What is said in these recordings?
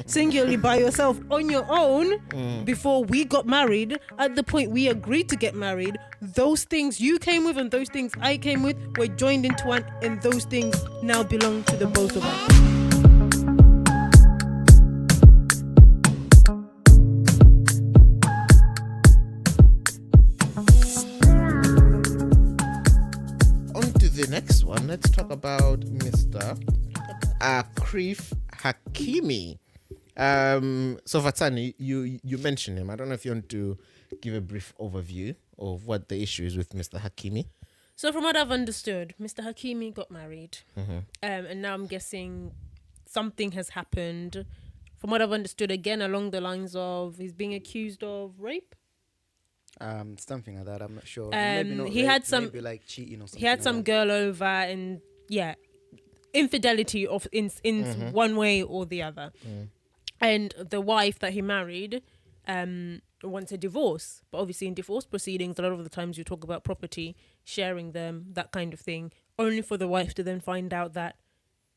singularly by yourself on your own before we got married. At the point we agreed to get married, those things you came with and those things I came with were joined into one, and those things now belong to the both of us. The next one, let's talk about Mr. Achraf Hakimi. So Vatani, you mentioned him. I don't know if you want to give a brief overview of what the issue is with Mr. Hakimi. So from what I've understood, Mr. Hakimi got married, and now I'm guessing something has happened. From what I've understood, again along the lines of he's being accused of rape. Something like that. I'm not sure. Maybe not. He had some, maybe like cheating or something. He had some like girl over, and infidelity of in one way or the other. And the wife that he married wants a divorce, but obviously in divorce proceedings, a lot of the times you talk about property, sharing them, that kind of thing, only for the wife to then find out that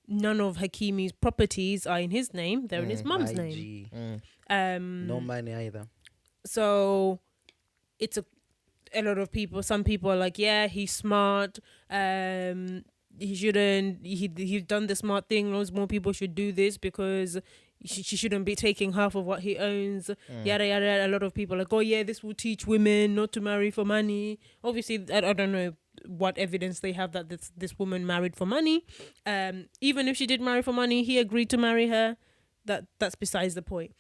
none of Hakimi's properties are in his name; they're in his mum's name. No money either. So it's a lot of people. Some people are like, yeah, he's smart. He shouldn't. He's done the smart thing. Loads more people should do this because she shouldn't be taking half of what he owns. Yada yada. A lot of people are like, oh yeah, this will teach women not to marry for money. Obviously, I don't know what evidence they have that this woman married for money. Even if she did marry for money, he agreed to marry her. That's besides the point.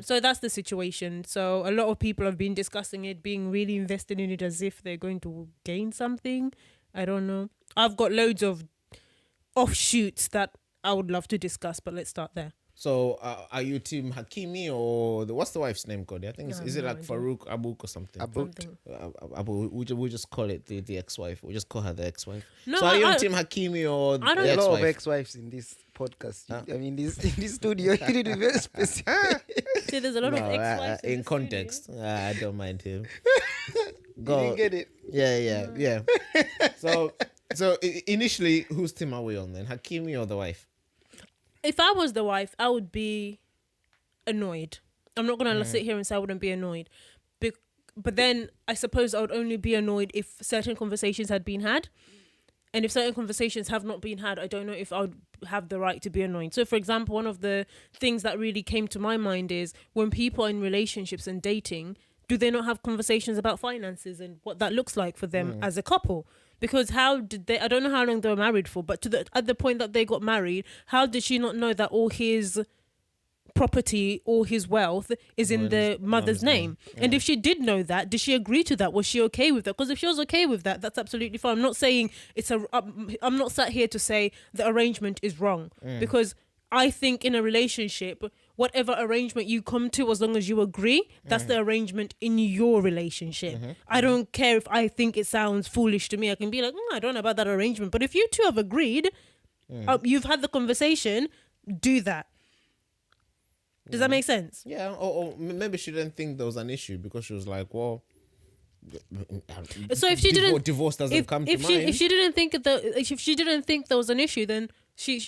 So that's the situation. So a lot of people have been discussing it, being really invested in it as if they're going to gain something. I don't know. I've got loads of offshoots that I would love to discuss, but let's start there. So are you team Hakimi or what's the wife's name called? I think is it like idea. Farouk Abouk or something? Abu. We'll just call it the ex-wife. We'll just call her the ex-wife. No, so are you on team Hakimi or the ex-wife? A lot of ex-wives in this podcast. I mean, in this studio, you need to be very specific. See, there's a lot of ex-wives in context. I don't mind him. Go. You didn't get it. Yeah. So initially, whose team are we on then? Hakimi or the wife? If I was the wife, I would be annoyed. I'm not going to sit here and say I wouldn't be annoyed. But then I suppose I would only be annoyed if certain conversations had been had. And if certain conversations have not been had, I don't know if I would have the right to be annoyed. So, for example, one of the things that really came to my mind is when people are in relationships and dating, do they not have conversations about finances and what that looks like for them as a couple? Because how did they, I don't know how long they were married for, but at the point that they got married, how did she not know that all his property, all his wealth is in the mother's name? Yeah. And if she did know that, did she agree to that? Was she okay with that? Because if she was okay with that, that's absolutely fine. I'm not saying I'm not sat here to say the arrangement is wrong, because I think in a relationship, whatever arrangement you come to, as long as you agree, that's the arrangement in your relationship. I don't care if I think it sounds foolish to me. I can be like, I don't know about that arrangement. But if you two have agreed, you've had the conversation, do that. Does that make sense? Yeah, or maybe she didn't think there was an issue because she was like, well, so if she didn't, divorce doesn't come to mind. If she didn't think there was an issue, then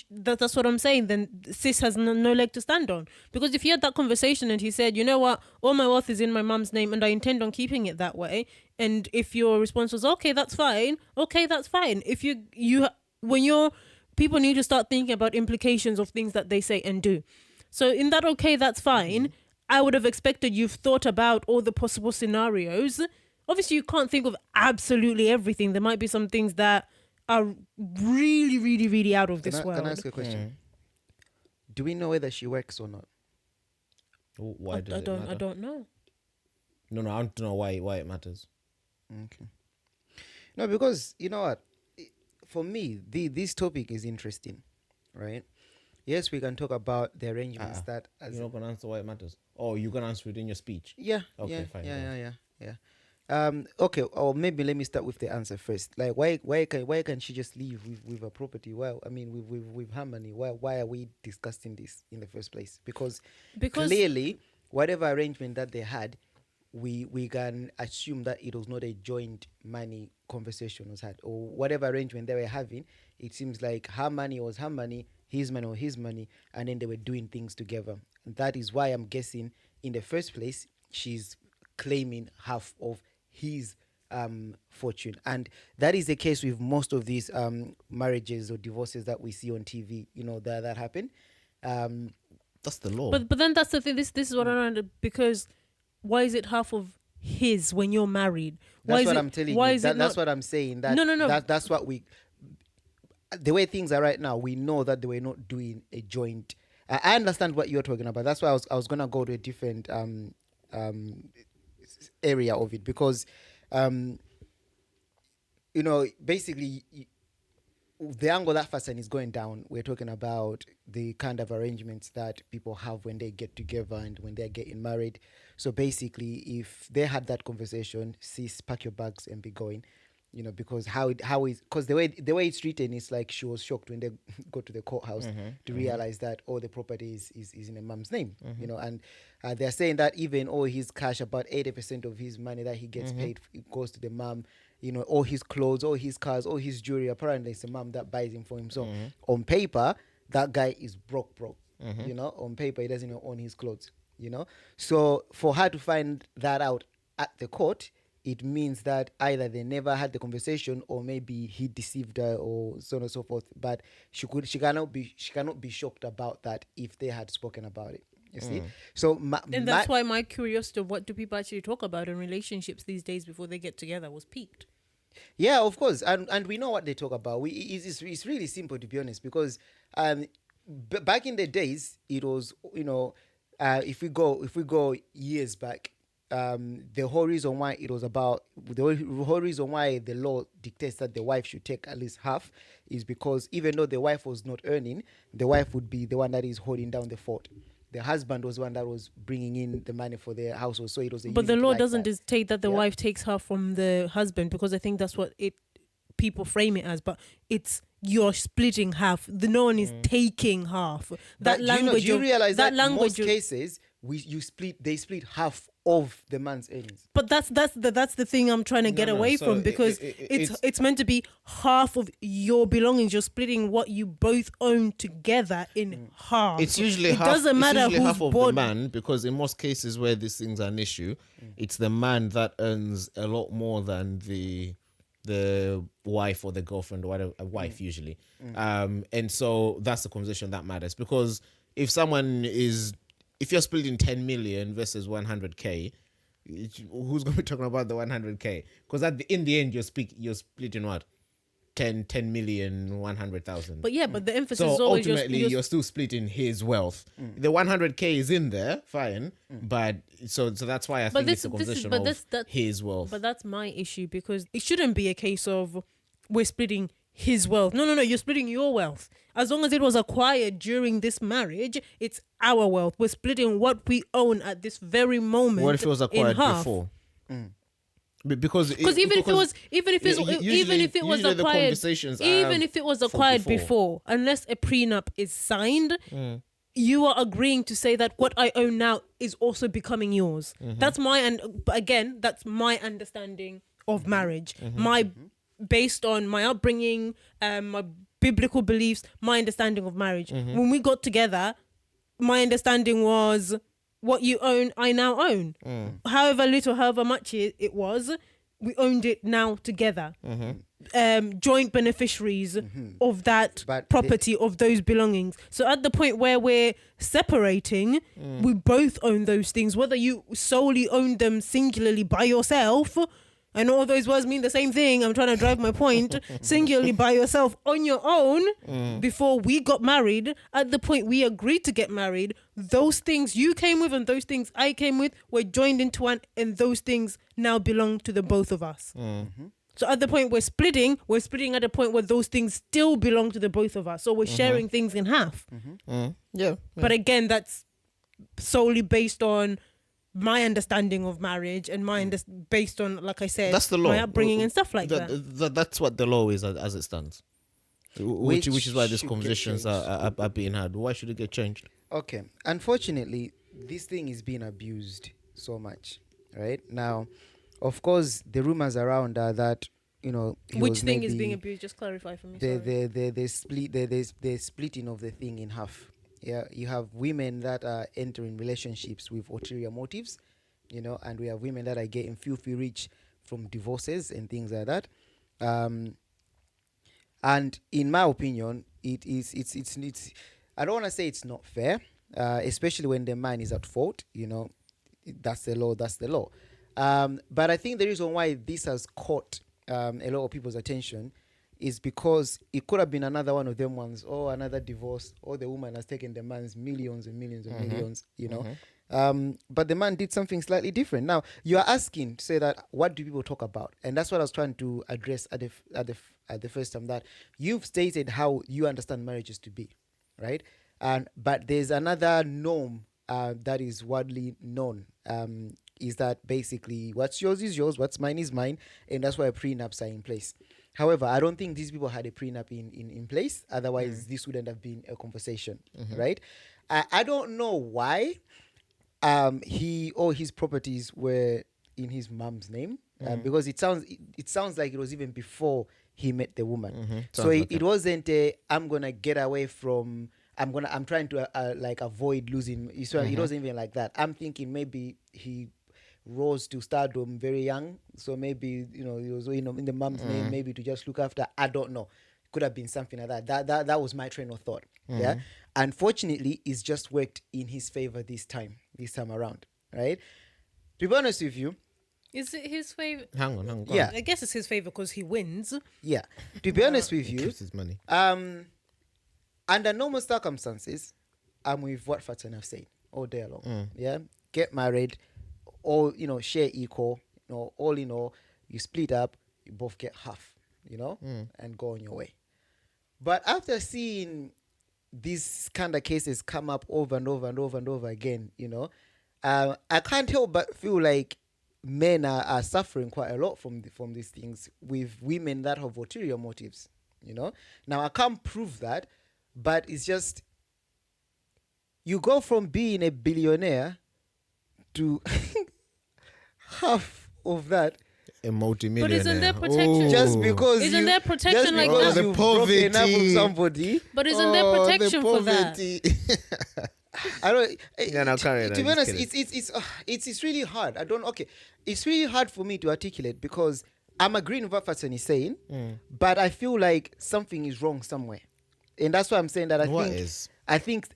that's what I'm saying. Then sis has no leg to stand on. Because if he had that conversation and he said, you know what, all my wealth is in my mum's name and I intend on keeping it that way. And if your response was, okay, that's fine. If people need to start thinking about implications of things that they say and do. So in that, okay, that's fine. I would have expected you've thought about all the possible scenarios. Obviously, you can't think of absolutely everything. There might be some things that are really, really, really out of this world. Can I ask a question? Do we know whether she works or not? Why does it matter? I don't know. No, I want to know why it matters. Okay. No, because, you know what? For me, this topic is interesting, right? Yes, we can talk about the arrangements that... You're not going to answer why it matters? Oh, you're going to answer it in your speech? Yeah. Okay, fine. Yeah. Okay, or maybe let me start with the answer first. Like, why can she just leave with her property? Well, I mean, with her money. Why are we discussing this in the first place? Because clearly, whatever arrangement that they had, we can assume that it was not a joint money conversation was had, or whatever arrangement they were having. It seems like her money was her money, his money or his money, and then they were doing things together. And that is why I'm guessing in the first place she's claiming half of his fortune. And that is the case with most of these marriages or divorces that we see on TV, that happen. That's the law. But then that's the thing. This is what I don't understand, because why is it half of his when you're married? That's what I'm telling you. That's what I'm saying. That, no. That's what the way things are right now, we know that they were not doing a joint. I understand what you're talking about. That's why I was gonna go to a different area of it, because basically the angle that Fasan is going down, we're talking about the kind of arrangements that people have when they get together and when they're getting married. So basically, if they had that conversation, sis, pack your bags and be going, because because the way it's written is like she was shocked when they go to the courthouse to realize that all the property is in a mom's name, and they're saying that even all his cash, about 80% of his money that he gets paid, it goes to the mom. All his clothes, all his cars, all his jewelry. Apparently, it's the mom that buys him for him. So on paper, that guy is broke. On paper, he doesn't even own his clothes. So for her to find that out at the court, it means that either they never had the conversation, or maybe he deceived her, or so on and so forth. But she cannot be shocked about that if they had spoken about it. You see, so and that's why my curiosity of what do people actually talk about in relationships these days before they get together was piqued. Yeah, of course, and we know what they talk about. It's really simple, to be honest, because back in the days, it was if we go years back, the whole reason why it was about the whole reason why the law dictates that the wife should take at least half is because even though the wife was not earning, the wife would be the one that is holding down the fort. The husband was one that was bringing in the money for their household, so it was. But the law doesn't dictate that the wife takes half from the husband, because I think that's what people frame it as. But it's you're splitting half. No one is taking half. That language. Do you realize that most cases they split half of the man's earnings? But that's the thing I'm trying to get away from, because it's meant to be half of your belongings. You're splitting what you both own together in half. It's usually it doesn't matter who's half of the man, because in most cases where these things are an issue, it's the man that earns a lot more than the wife or the girlfriend or whatever, a wife usually. And so that's the conversation that matters, because if you're splitting 10 million versus 100k, who's going to be talking about the 100k? Because in the end, you're splitting what? 10 million, 100,000. But yeah, but the emphasis is always ultimately you're still splitting his wealth. The 100k is in there, fine. But so that's why I think it's a conversation of his wealth. But that's my issue, because it shouldn't be a case of we're splitting his wealth. No, you're splitting your wealth. As long as it was acquired during this marriage, it's our wealth. We're splitting what we own at this very moment. What if it was acquired before? Because even if it was acquired before, unless a prenup is signed, you are agreeing to say that what I own now is also becoming yours. That's that's my understanding of marriage. Based on my upbringing, my biblical beliefs, my understanding of marriage. When we got together, my understanding was what you own, I now own. However little, however much it was, we owned it now together. Joint beneficiaries of that property, of those belongings. So at the point where we're separating, we both own those things, whether you solely own them singularly by yourself. And all those words mean the same thing. I'm trying to drive my point. Singularly by yourself on your own, before we got married, at the point we agreed to get married, those things you came with and those things I came with were joined into one, and those things now belong to the both of us. So at the point we're splitting at a point where those things still belong to the both of us. So we're sharing things in half. Yeah. But again, that's solely based on my understanding of marriage and based on, like I said, that's the law. My upbringing and stuff like that. That's what the law is as it stands. Which is why these conversations are being had. Why should it get changed? Okay. Unfortunately, this thing is being abused so much, right? Now, of course, the rumors around are that he Which was thing is maybe being abused? Just clarify for me. the splitting of the thing in half. Yeah, you have women that are entering relationships with ulterior motives, and we have women that are getting filthy rich from divorces and things like that. And in my opinion, it's I don't want to say it's not fair, especially when the man is at fault. That's the law. That's the law. But I think the reason why this has caught a lot of people's attention is because it could have been another one of them ones, or another divorce, or the woman has taken the man's millions and millions and millions, but the man did something slightly different. Now you are asking to say that what do people talk about, and that's what I was trying to address at the first time, that you've stated how you understand marriages to be, right? But there's another norm that is widely known. Is that basically what's yours is yours, what's mine is mine, and that's why prenups are in place. However, I don't think these people had a prenup in place. Otherwise, this wouldn't have been a conversation, right? I don't know why he or his properties were in his mom's name, because it sounds like it was even before he met the woman. So it wasn't I'm gonna get away from. I'm trying to like avoid losing. So it wasn't even like that. I'm thinking maybe he rose to stardom very young, so maybe he was in the mom's name, maybe to just look after. I don't know. Could have been something like that. That was my train of thought. Yeah. Unfortunately, it's just worked in his favor this time around, right? To be honest with you, is it his favor? Hang on. Yeah, I guess it's his favor because he wins. Yeah. To be honest with you, keeps his money. Under normal circumstances, I'm with what Fatan have said all day long. Yeah, get married, all share equal. All in all, you split up, you both get half. And go on your way. But after seeing these kind of cases come up over and over and over and over again, I can't help but feel like men are suffering quite a lot from these things with women that have ulterior motives. Now I can't prove that. But it's just, you go from being a billionaire to half of that. A multi-millionaire. But isn't there protection? Just because isn't there protection like because that? you've broken up with somebody. But isn't there protection for that? I don't. To be honest, it's really hard. It's really hard for me to articulate because I'm agreeing with what Fatson is saying, but I feel like something is wrong somewhere. And that's why I'm saying that I think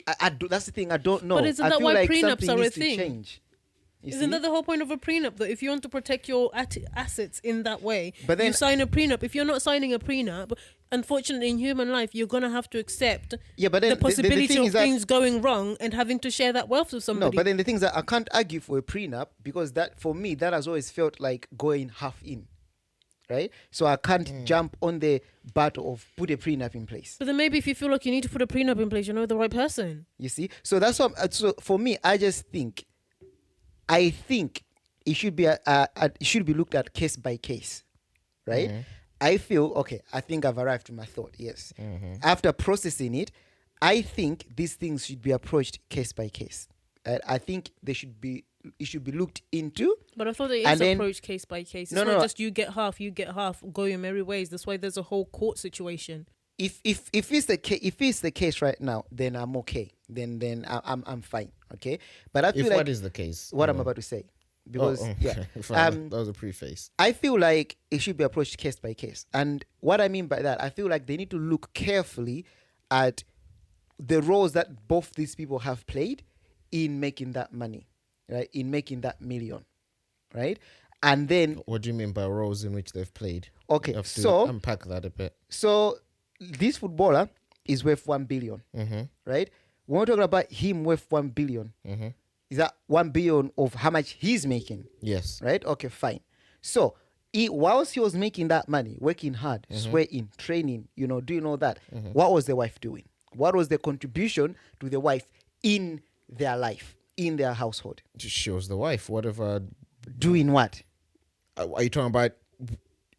that's the thing. I don't know. But isn't that why like prenups are a thing? Change. Isn't that the whole point of a prenup? That if you want to protect your assets in that way, but then, you sign a prenup. If you're not signing a prenup, unfortunately, in human life, you're gonna have to accept the possibility of things going wrong and having to share that wealth with somebody. No, but then the thing is that I can't argue for a prenup because that, for me, that has always felt like going half in. Right? So I can't jump on the battle of put a prenup in place. But then maybe if you feel like you need to put a prenup in place, you're not the right person. You see? So that's what. So for me, I think it should be it should be looked at case by case, right? I feel I think I've arrived to my thought. Yes. After processing it, I think these things should be approached case by case. I think it should be looked into. But I thought it is approached case by case. It's not just you get half, go your merry ways. That's why there's a whole court situation. If it's the case right now, then I'm okay. Then I'm fine. Okay. But I feel like what is the case? What I'm about to say. Because that was a preface. I feel like it should be approached case by case. And what I mean by that, I feel like they need to look carefully at the roles that both these people have played in making that money, right? In making that million, right? And then... What do you mean by roles in which they've played? Okay, you have to unpack that a bit. So this footballer is worth 1 billion, right? When we're talking about him worth 1 billion, is that 1 billion of how much he's making? Yes. Right? Okay, fine. So whilst he was making that money, working hard, sweating, training, doing all that, what was the wife doing? What was the contribution to the wife in their life, in their household? She was the wife, whatever. Doing what? Are you talking about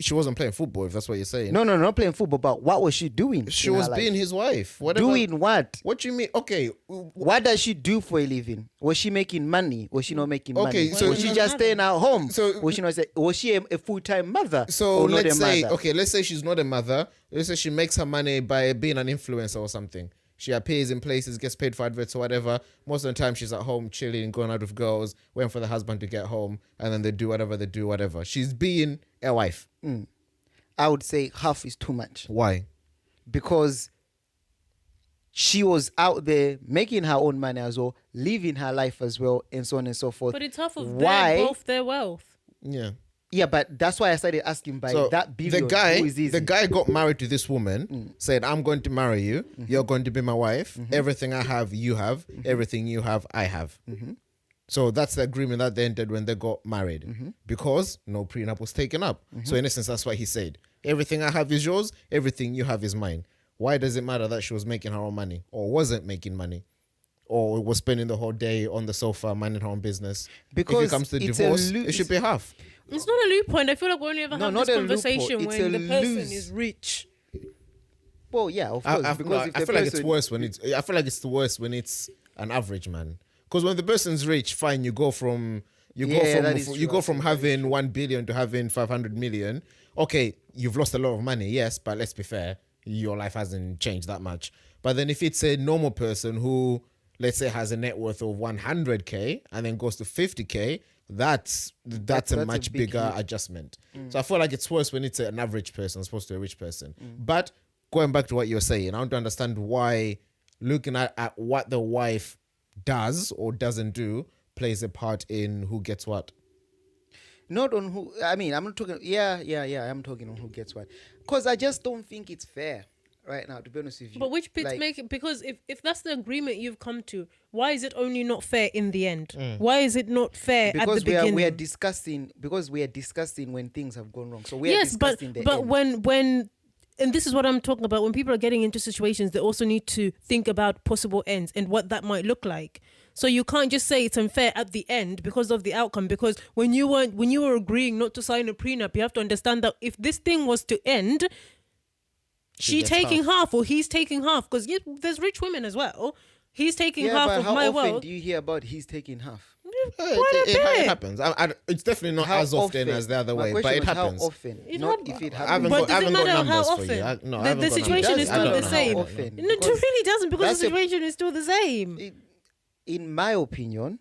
She wasn't playing football, if that's what you're saying. No, not playing football. But what was she doing? She in was her life? being his wife. Whatever. Doing what? What do you mean? Okay. What does she do for a living? Was she making money? Was she not making money? so- Was she just staying at home? So- was she not? Was she a full-time mother? So or not let's a say, mother? okay, let's say she's not a mother. Let's say she makes her money by being an influencer or something. She appears in places, gets paid for adverts or whatever. Most of the time she's at home chilling, going out with girls, waiting for the husband to get home, and then they do whatever. She's being a wife. I would say half is too much Why? because she was out there making her own money as well, living her life as well, and so on and so forth. But it's half of both their wealth. Yeah. Yeah, but that's why I started asking by So that billion. the who is easy? guy got married to this woman, said, I'm going to marry you. You're going to be my wife. Everything I have, you have. Everything you have, I have. So that's the agreement that they entered when they got married because no prenup was taken up. So in essence, that's what he said. Everything I have is yours. Everything you have is mine. Why does it matter that she was making her own money or wasn't making money? Or was spending the whole day on the sofa minding her own business? Because if it comes to it's a divorce, lo- it should be half. It's not a loop point. I feel like we only ever No, have not this a loophole. conversation It's when a the person lose. is rich. Well, yeah, of course. I because if the feel like it's person- worse when it's. I feel like it's the worst when it's an average man. Because when the person's rich, fine, you go from that is true. from having 1 billion to having 500 million. Okay, you've lost a lot of money, yes, but let's be fair, your life hasn't changed that much. But then if it's a normal person who, let's say, has a net worth of 100k and then goes to 50k, that's a much big bigger hit. adjustment. So I feel like it's worse when it's an average person as opposed to a rich person. But going back to what you're saying, I want to understand why looking at what the wife does or doesn't do plays a part in who gets what. Not on who. I mean, I'm not talking. Yeah. I'm talking on who gets what. Because I just don't think it's fair right now, to be honest with you. But which bits Like, make it? Because if that's the agreement you've come to, why is it only not fair in the end? Why is it not fair at the because beginning? we are discussing when things have gone wrong. So we are Yes, but discussing the but end. when and this is what I'm talking about. When people are getting into situations, they also need to think about possible ends and what that might look like. So you can't just say it's unfair at the end because of the outcome. Because when you were agreeing not to sign a prenup, you have to understand that if this thing was to end, she gets taking half or he's taking half. Because there's rich women as well. He's taking yeah, half but of how my often wealth. do you hear about he's taking half? It happens. It's definitely not How as often as the other My way, but question it was happens. How often? It Not happens. if it I happens. haven't But got, does I it haven't got matter how numbers for often? you. I The haven't got situation numbers. is I still don't the know how same. often. No, it really doesn't because That's the a- situation is still the same. In my opinion,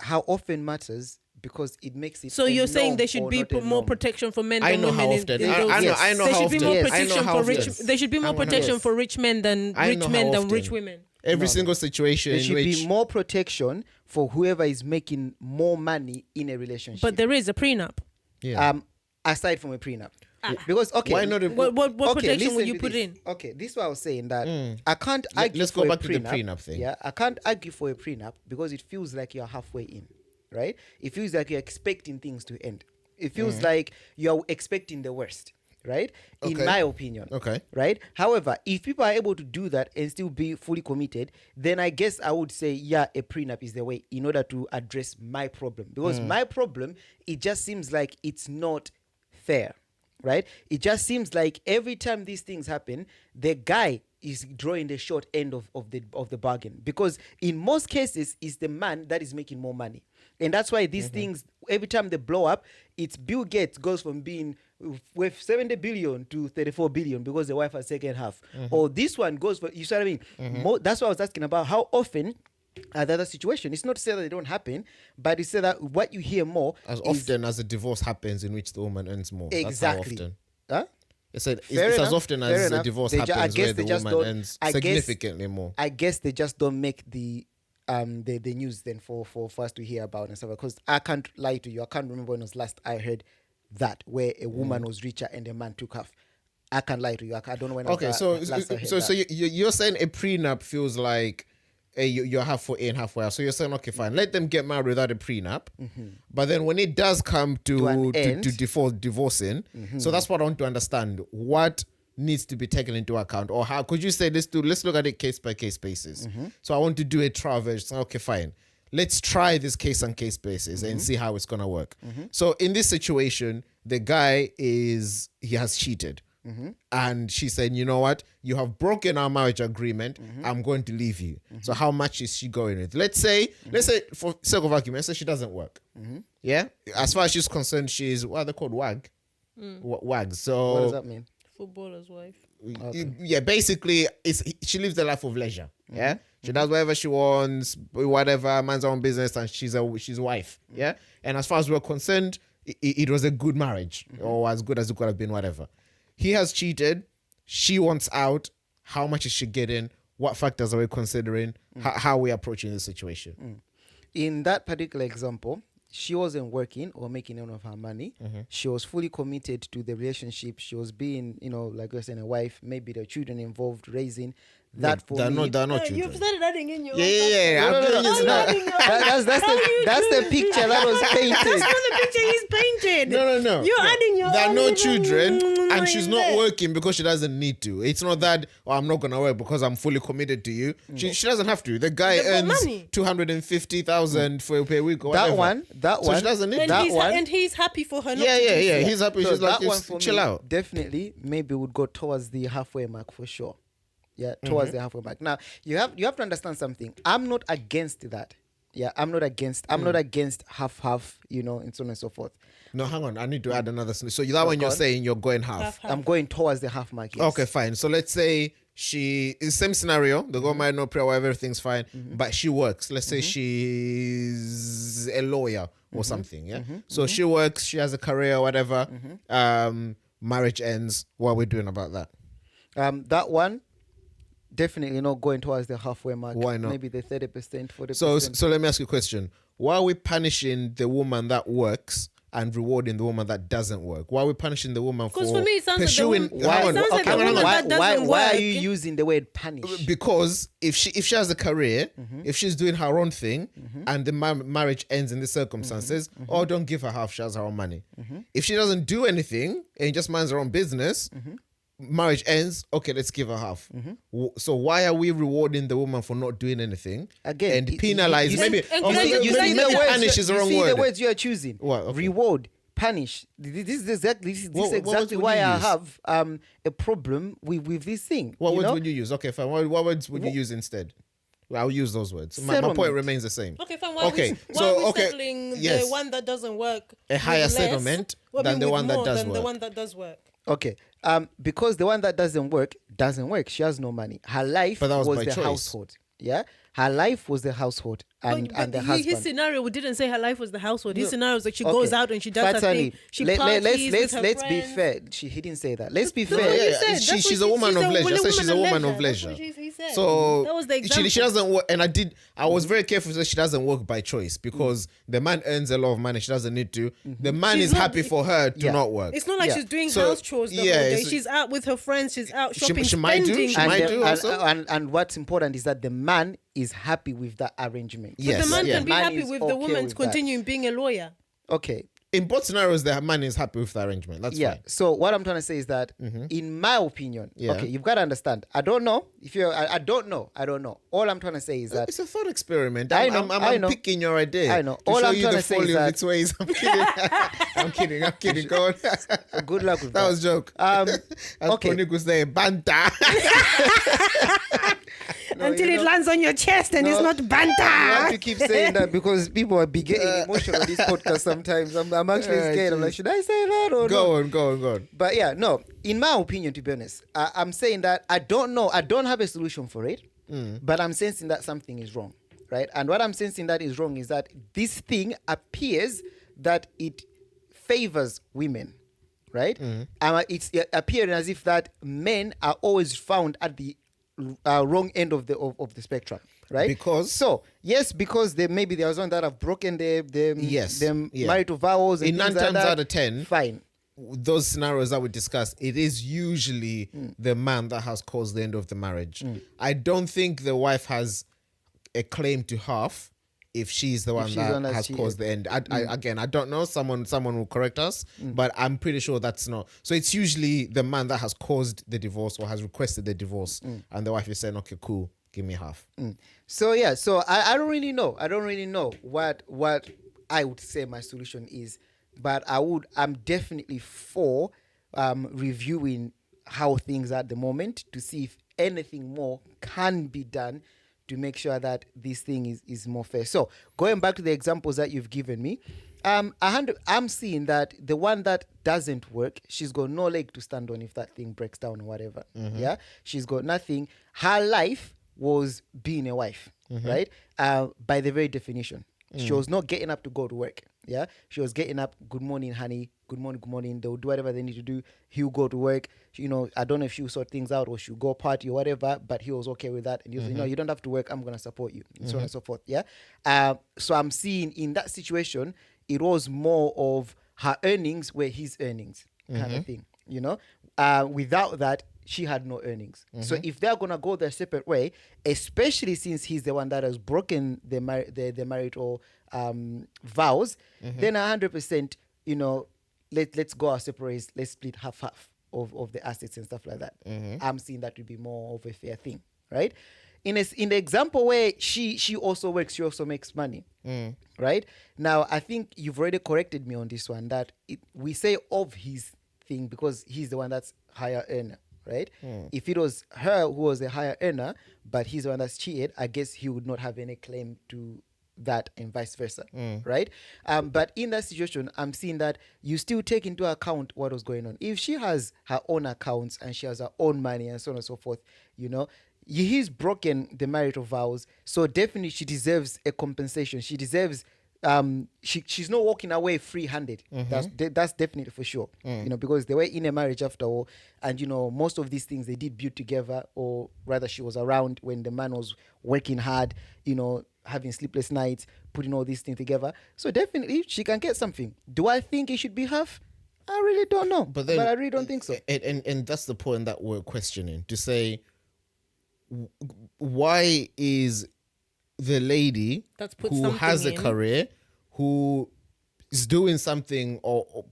how often matters because it makes it. So a you're saying norm there should or be not a more norm. protection for men I than know women. how in often. those- I know Yes. how there should often. be more Yes. I know protection how for often. rich. There should be more I know how protection often. for rich men than I rich know men how than often. rich women. Every single situation There in should which be more protection for whoever is making more money in a relationship. But there is a prenup. Aside from a prenup. Because okay, Why not a- What protection will listen you to put this. in? Okay, this is what I was saying that I can't argue let's for go a back to the prenup thing. Yeah, I can't argue for a prenup because it feels like you're halfway in, right? It feels like you're expecting things to end. It feels like you're expecting the worst, right? In Okay. my opinion. Okay. Right? However, if people are able to do that and still be fully committed, then I guess I would say, yeah, a prenup is the way in order to address my problem. Because my problem, it just seems like it's not fair, right? It just seems like every time these things happen, the guy is drawing the short end of the bargain. Because in most cases, it's the man that is making more money. And that's why these things, every time they blow up, it's Bill Gates goes from being with 70 billion to 34 billion because the wife has taken half. Or this one goes for, you see what I mean? That's what I was asking about. How often are the other situation? It's not to say that they don't happen, but it's say that what you hear more as is- often as a divorce happens in which the woman earns more. Exactly. That's how often. Huh? It's Fair as enough, often fair as a enough. divorce They ju- I happens guess where they the just woman don't- earns I guess- significantly more. I guess they just don't make the news then for us to hear about and stuff. Because I can't lie to you, I can't remember when was last I heard that where a woman was richer and a man took half. I can't lie to you. I don't know when. Okay, last so I heard so that. you're saying a prenup feels like you're halfway in, halfway out. So you're saying, okay, fine, let them get married without a prenup. But then when it does come To an end. to divorcing, so that's what I want to understand. What needs to be taken into account, or how could you say let's look at it case by case basis. So I want to do a trial version. Okay, fine. Let's try this case on case basis and see how it's gonna work. So in this situation, the guy he has cheated. And she said, you know what? You have broken our marriage agreement. I'm going to leave you. So how much is she going with? Let's say for sake of argument, let's say she doesn't work. Yeah? As far as she's concerned, she's, what are they called? Wags. So What does that mean? Footballer's wife. yeah, basically, she lives the life of leisure. Yeah, she does whatever she wants, whatever, minds her own business, and she's a wife. Yeah, and as far as we're concerned, it was a good marriage, or as good as it could have been, whatever. He has cheated. She wants out. How much is she getting? What factors are we considering? How are we approaching the situation? In that particular example, she wasn't working or making none of her money. She was fully committed to the relationship. She was being, like you're saying, a wife, maybe the children involved, raising. That for me, they're not children. You've started adding in your Yeah. That's the picture that was painted. That's not the picture he's painted. No. You're adding your There are own no little children, and she's not there. working because she doesn't need to. It's not that, I'm not gonna work because I'm fully committed to you. She doesn't have to. The guy They've got earns money. 250,000 for per week or whatever. That So one. she doesn't need And that. he's he's happy for her. Not Yeah. to do so. He's happy. So She's like, that one just for chill me out. definitely maybe would go towards the halfway mark for sure. Yeah, towards the halfway mark. Now you have to understand something. I'm not against that. Yeah, I'm not against half, and so on and so forth. No, hang on. I need to add another. So that one you're saying you're going half. I'm going towards the half mark. Yes. Okay, fine. So let's say she is same scenario. The girl married, no prayer, everything's fine, but she works. Let's say she's a lawyer or something. Yeah. So she works. She has a career, whatever. Marriage ends. What are we doing about that? That one. Definitely not going towards the halfway mark. Why not? Maybe the 30%, 40%. So let me ask you a question. Why are we punishing the woman that works and rewarding the woman that doesn't work? Why are we punishing the woman for Because for me, it sounds pursuing? like the woman, Hang on, it sounds like hang the on, woman hang on. that doesn't why are work. you using the word punish? Because if she has a career, if she's doing her own thing, and the marriage ends in the circumstances, don't give her half. She has her own money. If she doesn't do anything and just minds her own business, marriage ends. Okay, let's give her half. So why are we rewarding the woman for not doing anything Again, and penalize? you Maybe see- You see the Like words. punish is the wrong You see word. the words you are choosing. What? Okay. Reward, punish. This is exactly What words exactly would why you I use? have a problem with this thing. What you words know? would you use? Okay, fine. What words would you use instead? Well, I'll use those words. My point Settlement. remains the same. Okay, fine. Why Okay, why are we okay, settling yes. the one that doesn't work? A higher with less? settlement Well, I than mean, the with one that more does than work. the one that does work. Okay. Because the one that doesn't work. She has no money. Her life But that was by the choice. household. Yeah. Her life was the household and the husband. His scenario, we didn't say her life was the household. His scenario is like she goes out and she does her Fatani, thing. She parties with her let's be friends. fair. He didn't say that. Let's be That's fair. what he Yeah, said. she's That's a what woman of leisure. I said she's a woman of That's leisure. what he said. So that was the example. she doesn't work, and I was very careful to say she doesn't work by choice because the man earns a lot of money. She doesn't need to. The man She's is not- happy for her to Yeah. not work. It's not like Yeah. she's doing So, house chores the yeah, whole day. it's- She's out with her friends. She's out shopping, she might do. spending. She might do also. And what's important is that the man is happy with that arrangement. Yes, But the man yeah. can be Man happy is with okay the woman with that. continuing being a lawyer. Okay. In both scenarios, the man is happy with the arrangement. That's Yeah. fine. So what I'm trying to say is that, in my opinion, Yeah. okay, you've got to understand. I don't know if you're. I don't know. I don't know. All I'm trying to say is that. It's a thought experiment. I I'm know. picking your idea. I know. To All show I'm you trying the to say folly is of that- its ways. I'm kidding. I'm kidding. Go on. Good luck with that. That was a joke. Okay. Tony could say, Banta. Until it lands on your chest and it's not You banter. have to keep saying that because people are getting emotional on this podcast sometimes. I'm actually scared. I'm like, should I say that or Go no? on. But yeah, no. In my opinion, to be honest, I'm saying that I don't know. I don't have a solution for it, but I'm sensing that something is wrong, right? And what I'm sensing that is wrong is that this thing appears that it favors women, right? It's appearing as if that men are always found at the wrong end of the spectrum, right? Because because maybe there was one that have broken their marital vows and In things 9 like times that. out of 10, fine. those scenarios that we discussed, it is usually the man that has caused the end of the marriage. I don't think the wife has a claim to half if she's the one she's the one that that has she caused the end. Again, I don't know. Someone will correct us, but I'm pretty sure that's not. So it's usually the man that has caused the divorce or has requested the divorce, and the wife is saying, "Okay, cool, give me half." So yeah, so I don't really know. I don't really know what I would say my solution is but I'm definitely for reviewing how things are at the moment to see if anything more can be done to make sure that this thing is more fair. So going back to the examples that you've given me, I'm seeing that the one that doesn't work, she's got no leg to stand on if that thing breaks down or whatever. Yeah, she's got nothing. Her life was being a wife, right? By the very definition, she was not getting up to go to work. Yeah, she was getting up. Good morning, honey. Good morning. Good morning. They'll do whatever they need to do. He'll go to work. You know, I don't know if she'll sort things out or she'll go party or whatever, but he was okay with that. And he was, you don't have to work. I'm gonna support you, and so on and so forth. Yeah. So I'm seeing in that situation, it was more of her earnings were his earnings, kind of thing. You know, without that, she had no earnings. So if they're gonna go their separate way, especially since he's the one that has broken the marital vows, then 100%, you know, let's go our separate ways. Let's split half of the assets and stuff like that. I'm seeing that would be more of a fair thing, right? In the example where she also works, she also makes money, right? Now I think you've already corrected me on this one that we say of his thing because he's the one that's higher earner. Right? If it was her who was a higher earner, but he's the one that's cheated, I guess he would not have any claim to that and vice versa. Right? But in that situation, I'm seeing that you still take into account what was going on. If she has her own accounts and she has her own money and so on and so forth, you know, he's broken the marital vows. So definitely she deserves a compensation. She deserves she's not walking away free-handed. That's definitely for sure. You know, because they were in a marriage after all, and you know, most of these things they did build together, or rather she was around when the man was working hard, you know, having sleepless nights, putting all these things together. So definitely she can get something. Do I think it should be half? I really don't know, but I really don't think so. And that's the point that we're questioning, to say why is the lady who has a career, who is doing something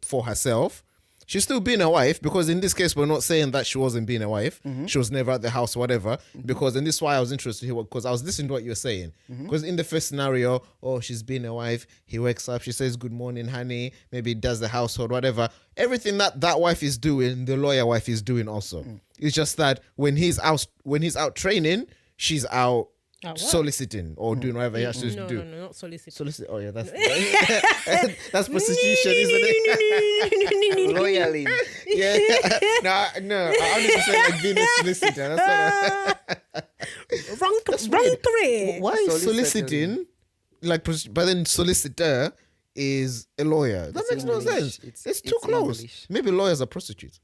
for herself, she's still being a wife, because in this case we're not saying that she wasn't being a wife, she was never at the house or whatever, because, and this is why I was interested here, because I was listening to what you're saying, because in the first scenario, she's being a wife, he wakes up, she says good morning honey, maybe does the household, whatever, everything that wife is doing, the lawyer wife is doing also. It's just that when he's out training, she's out soliciting or doing whatever he has to do. No, not soliciting. Solicit. Oh yeah, that's that's prostitution, isn't it? Loyally. Yeah. No. I only say like being a solicitor. That's wrong career. Why is soliciting like? But then solicitor is a lawyer. That makes no sense. It's too close. English. Maybe lawyers are prostitutes.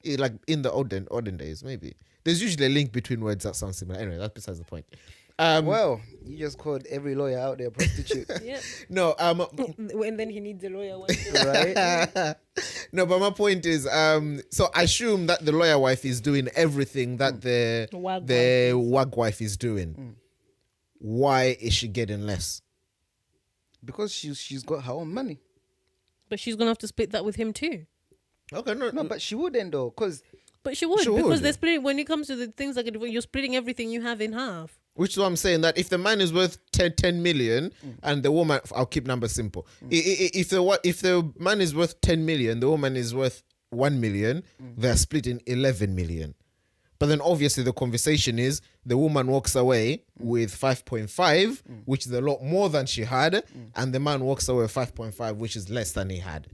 Like in the olden days, maybe. There's usually a link between words that sound similar. Anyway, that's besides the point. Well, you just called every lawyer out there a prostitute. Yeah. No. And then he needs a lawyer. Right? No, but my point is, so I assume that the lawyer wife is doing everything that the wag wife is doing. Why is she getting less? Because she's got her own money. But she's gonna have to split that with him too. Okay, no, but she wouldn't though, But she would, because they're splitting. When it comes to the things like you're splitting everything you have in half. Which is what I'm saying, that if the man is worth 10 million and the woman, I'll keep numbers simple. If the man is worth 10 million, the woman is worth 1 million, they're splitting 11 million. But then obviously the conversation is the woman walks away with 5.5, which is a lot more than she had, and the man walks away with 5.5, which is less than he had.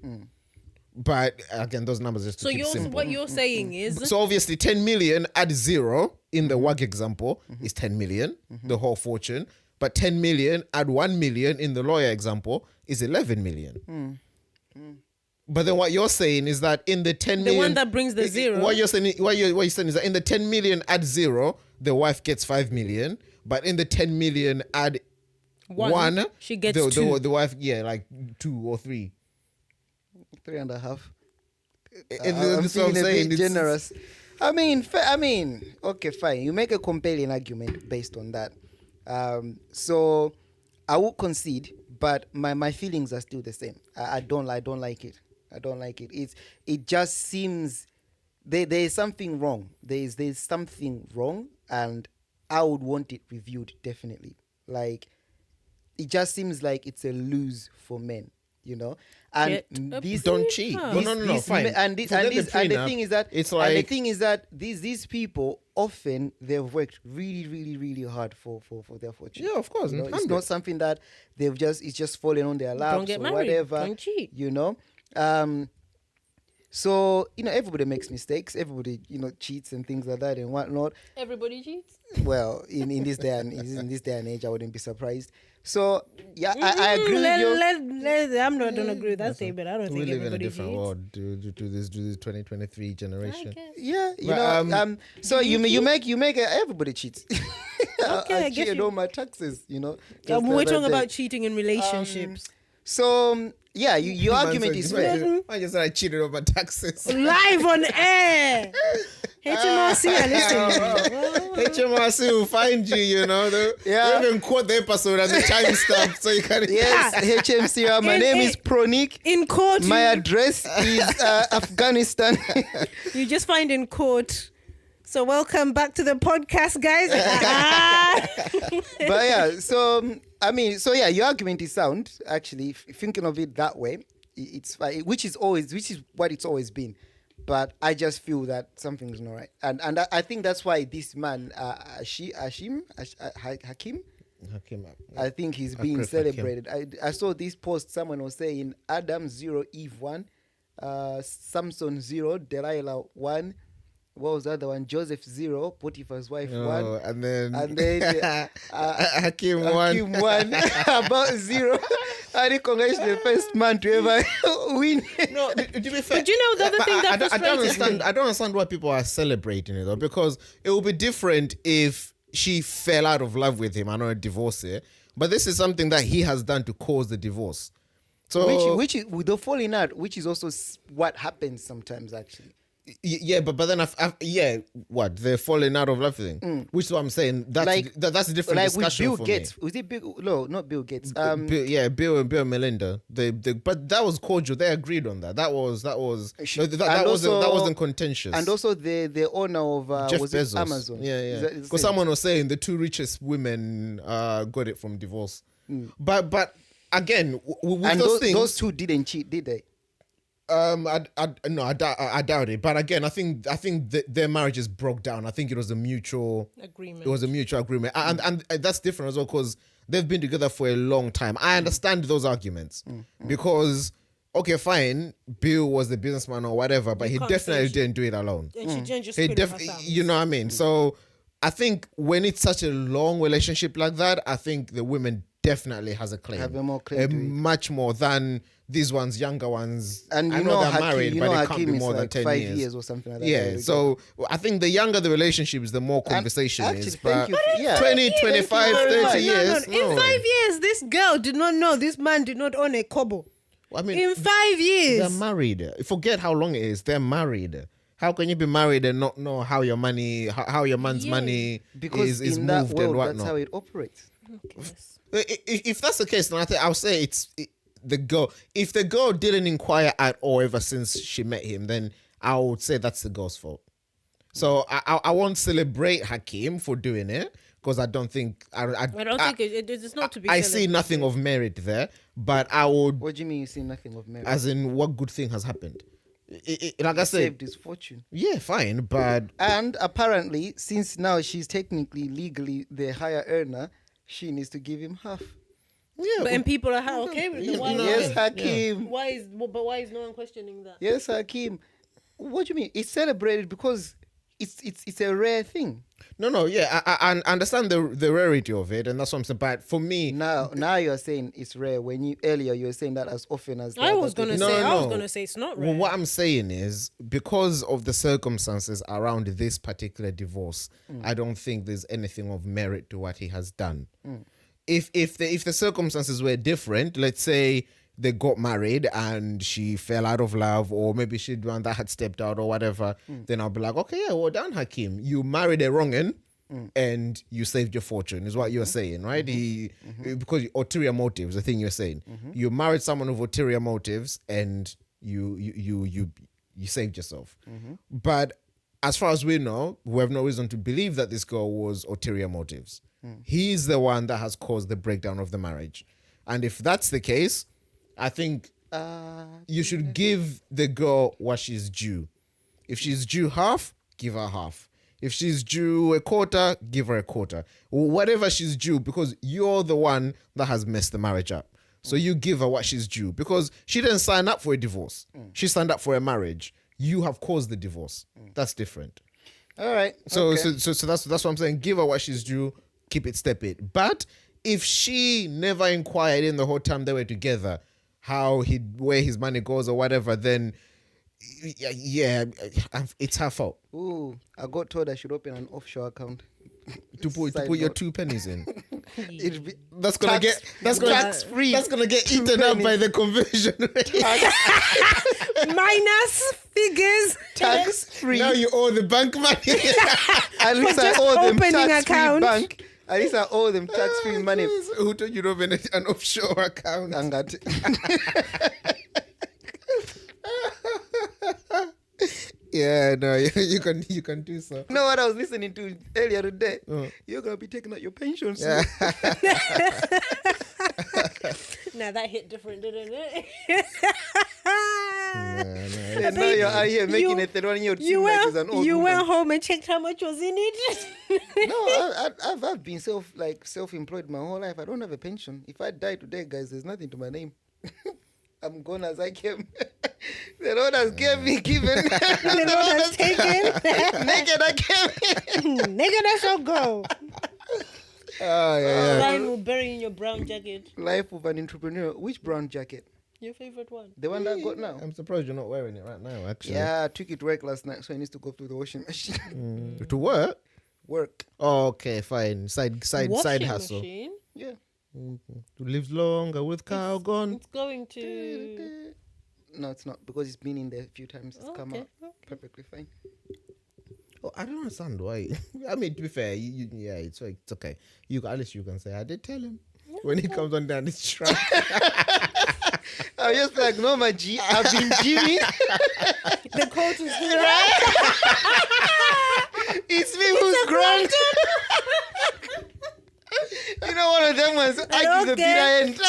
But again, those numbers just to keep simple. What you're saying is... So obviously 10 million add 0 in the WAG example is 10 million, the whole fortune. But 10 million add 1 million in the lawyer example is 11 million. But then what you're saying is that in the 10 million... The one that brings the 0. What you're saying is that in the 10 million add 0, the wife gets 5 million. But in the 10 million add 1, she gets 2. The wife, like 2 or 3. 3.5. I'm feeling a bit generous. I mean, okay, fine. You make a compelling argument based on that. So I will concede, but my feelings are still the same. I don't like it. I don't like it. It just seems there is something wrong. There's something wrong, and I would want it reviewed definitely. Like, it just seems like it's a lose for men. you know. And Get a this Don't cheat. prenup. No, fine. And the Forget prenup. thing is that It's and like the thing is that these people often they've worked really, really, really hard for their fortune. Yeah, of course. You know, it's 100. not something that it's just falling on their laps Don't get or married. whatever. Don't cheat. You know. So, you know, everybody makes mistakes. Everybody, you know, cheats and things like that and whatnot. Everybody cheats. Well, in this day and age, I wouldn't be surprised. So, yeah, I agree with you. I'm not gonna agree with that statement. I don't we think live in a everybody different cheats. world to this 2023 I generation. guess. Yeah, you But, know. So you make everybody cheats. Okay, I guess cheated you- all my taxes. You know. Yeah, just the we're other talking day. about cheating in relationships. So yeah, your argument is fair. I just said I cheated on my taxes. Live on air. HMRC are listening. HMRC will find you, you know. Yeah. They even quote the episode and the time stamp so you can. Yes, HMC. My In- name in- is Pronik. In court, My address is Afghanistan. you just find in court. So welcome back to the podcast, guys. But yeah, so I mean, so yeah, your argument is sound. Actually, thinking of it that way, it's fine, which is what it's always been. But I just feel that something is not right, and I think that's why this man, Hakim, I think he's being Achraf celebrated. I saw this post. Someone was saying Adam 0, Eve 1, Samson 0, Delilah 1. What was the other one? Joseph 0, Potiphar's wife 1. And then Hakim Hakim 1. 1 about 0. And he congratulated the first man to ever win. No, to be fair, But you know the other thing that I don't frustrates me? understand. I don't understand why people are celebrating it though, because it would be different if she fell out of love with him and not divorce her. But this is something that he has done to cause the divorce. So Which is with the falling out, which is also what happens sometimes actually. yeah, but then what they're falling out of love thing, which is what I'm saying. That's a different Like with discussion Bill for Gates. me. Was it Bill? No, not Bill Gates. Bill and Melinda. But that was cordial. They agreed on that. That wasn't contentious. And also the owner of Jeff was Bezos. it Amazon? Yeah. Is that the Because same? someone was saying the two richest women got it from divorce. But again, with And those things, those two didn't cheat, did they? I doubt it. But again, I think their marriages broke down. I think it was a mutual Agreement. It was a mutual agreement, and that's different as well because they've been together for a long time. I understand those arguments because okay, fine, Bill was the businessman or whatever, but he can't definitely say didn't do it alone. And she didn't just He spit on her definitely, thumbs. you know what I mean. So I think when it's such a long relationship like that, I think the woman definitely has a claim, Have a more claim to it. much more than these ones, younger ones. And I you know know, they're Hakim, married, you but know, it can't Hakim be is more than like 10 5 years. years or something like that. Yeah, so I think the younger the relationship is, the more conversation actually, is. thank But you. Yeah. 20, 25, very 30 much. years. In 5 years, this girl did not know this man did not own a kobo. I mean, In 5 they're years. married. Forget how long it is. They're married. How can you be married and not know how your money, how your man's money Because is in that moved world, and whatnot? that's how it operates. If that's the case, then I'll say the girl. If the girl didn't inquire at all ever since she met him, then I would say that's the girl's fault. So I won't celebrate Hakim for doing it because I don't think I don't think it's not to be I see celebrated. nothing of merit there, but I would, What do you mean you see nothing of merit? as in, what good thing has happened? Like I said, Saved his fortune. yeah, fine, but And apparently, since now she's technically legally the higher earner, she needs to give him half. But and people are okay with it. Why, Yes, why, Hakim. why is no one questioning that? Yes, Hakim. What do you mean? It's celebrated because it's a rare thing. no, yeah, I understand the rarity of it, and that's what I'm saying. But for me, Now you're saying it's rare. When earlier you were saying that as often as I was gonna No. say it's not rare. well, what I'm saying is because of the circumstances around this particular divorce, I don't think there's anything of merit to what he has done. If the circumstances were different, let's say they got married and she fell out of love, or maybe she'd one that had stepped out or whatever, then I'll be like, okay, yeah, well done, Hakim. You married a wrong'un and you saved your fortune, is what you're saying, right? Because ulterior motives, the thing you're saying. You married someone with ulterior motives and you saved yourself. But as far as we know, we have no reason to believe that this girl was ulterior motives. He's the one that has caused the breakdown of the marriage. And if that's the case, I think You should give the girl what she's due. If she's due half, give her half. If she's due a quarter, give her a quarter. Whatever she's due, because you're the one that has messed the marriage up. So you give her what she's due, because she didn't sign up for a divorce. She signed up for a marriage. You have caused the divorce. That's different. All right. So okay. so that's what I'm saying. Give her what she's due. Keep it, step it. But if she never inquired in the whole time they were together, where his money goes or whatever, then yeah, it's her fault. Ooh, I got told I should open an offshore account. To put Side your note. 2 pennies in. It'll be That's gonna tax free. That's gonna get eaten up by the conversion rate. Minus figures. tax free. Now you owe the bank money. At least I just owe them opening tax free account. bank. At least I owe them tax free money. Who told you to open an offshore account? Angati. Yeah, no, you can do so. You know what I was listening to earlier today? You're gonna be taking out your pension soon. Yeah. Now that hit different, didn't it? And now you're out here making it 31-year-old seem like it's an old you woman. went home and checked how much was in it. No, I've been self-employed my whole life. I don't have a pension. If I die today, guys, there's nothing to my name. I'm gone as I came. The Lord has given. The Lord has taken. Naked I came. Nigga, that shall go. Oh yeah. Ryan will bury in your brown jacket. Life of an entrepreneur. Which brown jacket? Your favorite one. The one that I got now? I'm surprised you're not wearing it right now. Actually. Yeah, I took it to work last night, so it needs to go through the washing machine. To work. Work. Oh, okay, fine. Side Washing hustle. machine. Yeah. To live longer with cow gone. It's going to. No, it's not, because it's been in there a few times. It's come out perfectly fine. Oh, I don't understand why. I mean, to be fair, it's okay. At least you can say I did tell him when he comes on down this track. I was just like, no, my G, I've been Jimmy. The coat is here. It's me who's grown. You know, one of them ones, I give the bitter end.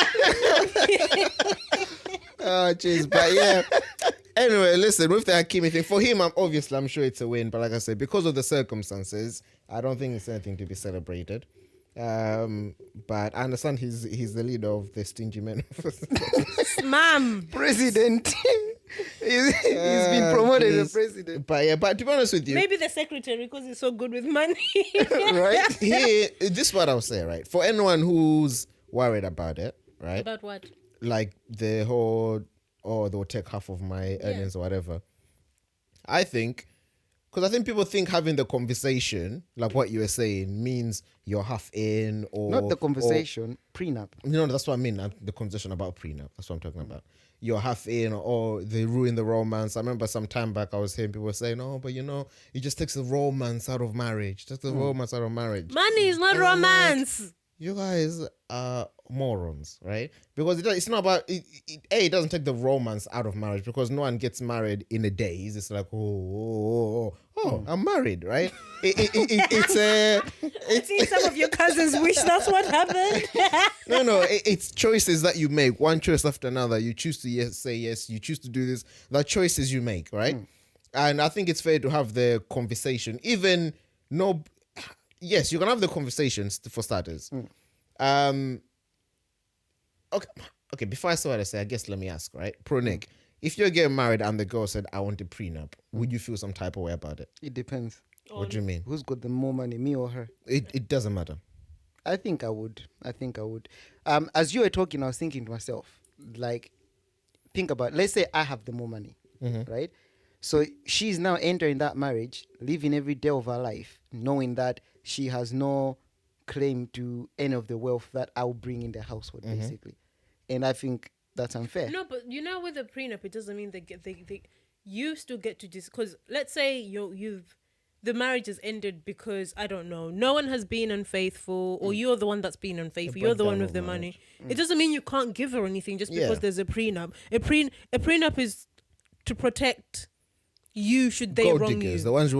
Oh, jeez, but yeah. Anyway, listen, with the Hakimi thing, for him, I'm sure it's a win. But like I said, because of the circumstances, I don't think it's anything to be celebrated. But I understand he's the leader of the stingy men. Ma'am. President. he's been promoted as president. But to be honest with you, Maybe the secretary, because he's so good with money. Right? This is what I'll say, right? For anyone who's worried about it, right? About what? Like the whole, they'll take half of my earnings or whatever. I think, because I think people think having the conversation, like what you were saying, means you're half in or... Not the conversation, prenup. No, that's what I mean. The conversation about prenup. That's what I'm talking about. You're half in or they ruin the romance. I remember some time back I was hearing people saying, oh, but it just takes the romance out of marriage. Just the romance out of marriage. Money is not romance. You guys are morons, right? Because it's not about it doesn't take the romance out of marriage, because no one gets married in a day. It's just like I'm married, right? It's see, some of your cousins wish that's what happened. No, it's choices that you make, one choice after another. You choose to say yes, you choose to do this. The choices you make, right? And I think it's fair to have the conversation, yes, you can have the conversations for starters. Okay. Before I say what I say, I guess let me ask, right? Pro Nick, if you're getting married and the girl said, I want a prenup, would you feel some type of way about it? It depends. What do you mean? Who's got the more money, me or her? It doesn't matter. I think I would. As you were talking, I was thinking to myself, like, think about, let's say I have the more money, right? So she's now entering that marriage, living every day of her life, knowing that she has no claim to any of the wealth that I'll bring in the household, basically. And I think that's unfair. No, but with a prenup, it doesn't mean they you still get to because let's say the marriage has ended because I don't know, no one has been unfaithful, or you're the one that's been unfaithful. You're the one with the money. It doesn't mean you can't give her anything just because there's a prenup. A prenup is to protect you should they Gold wrong diggers, you. the ones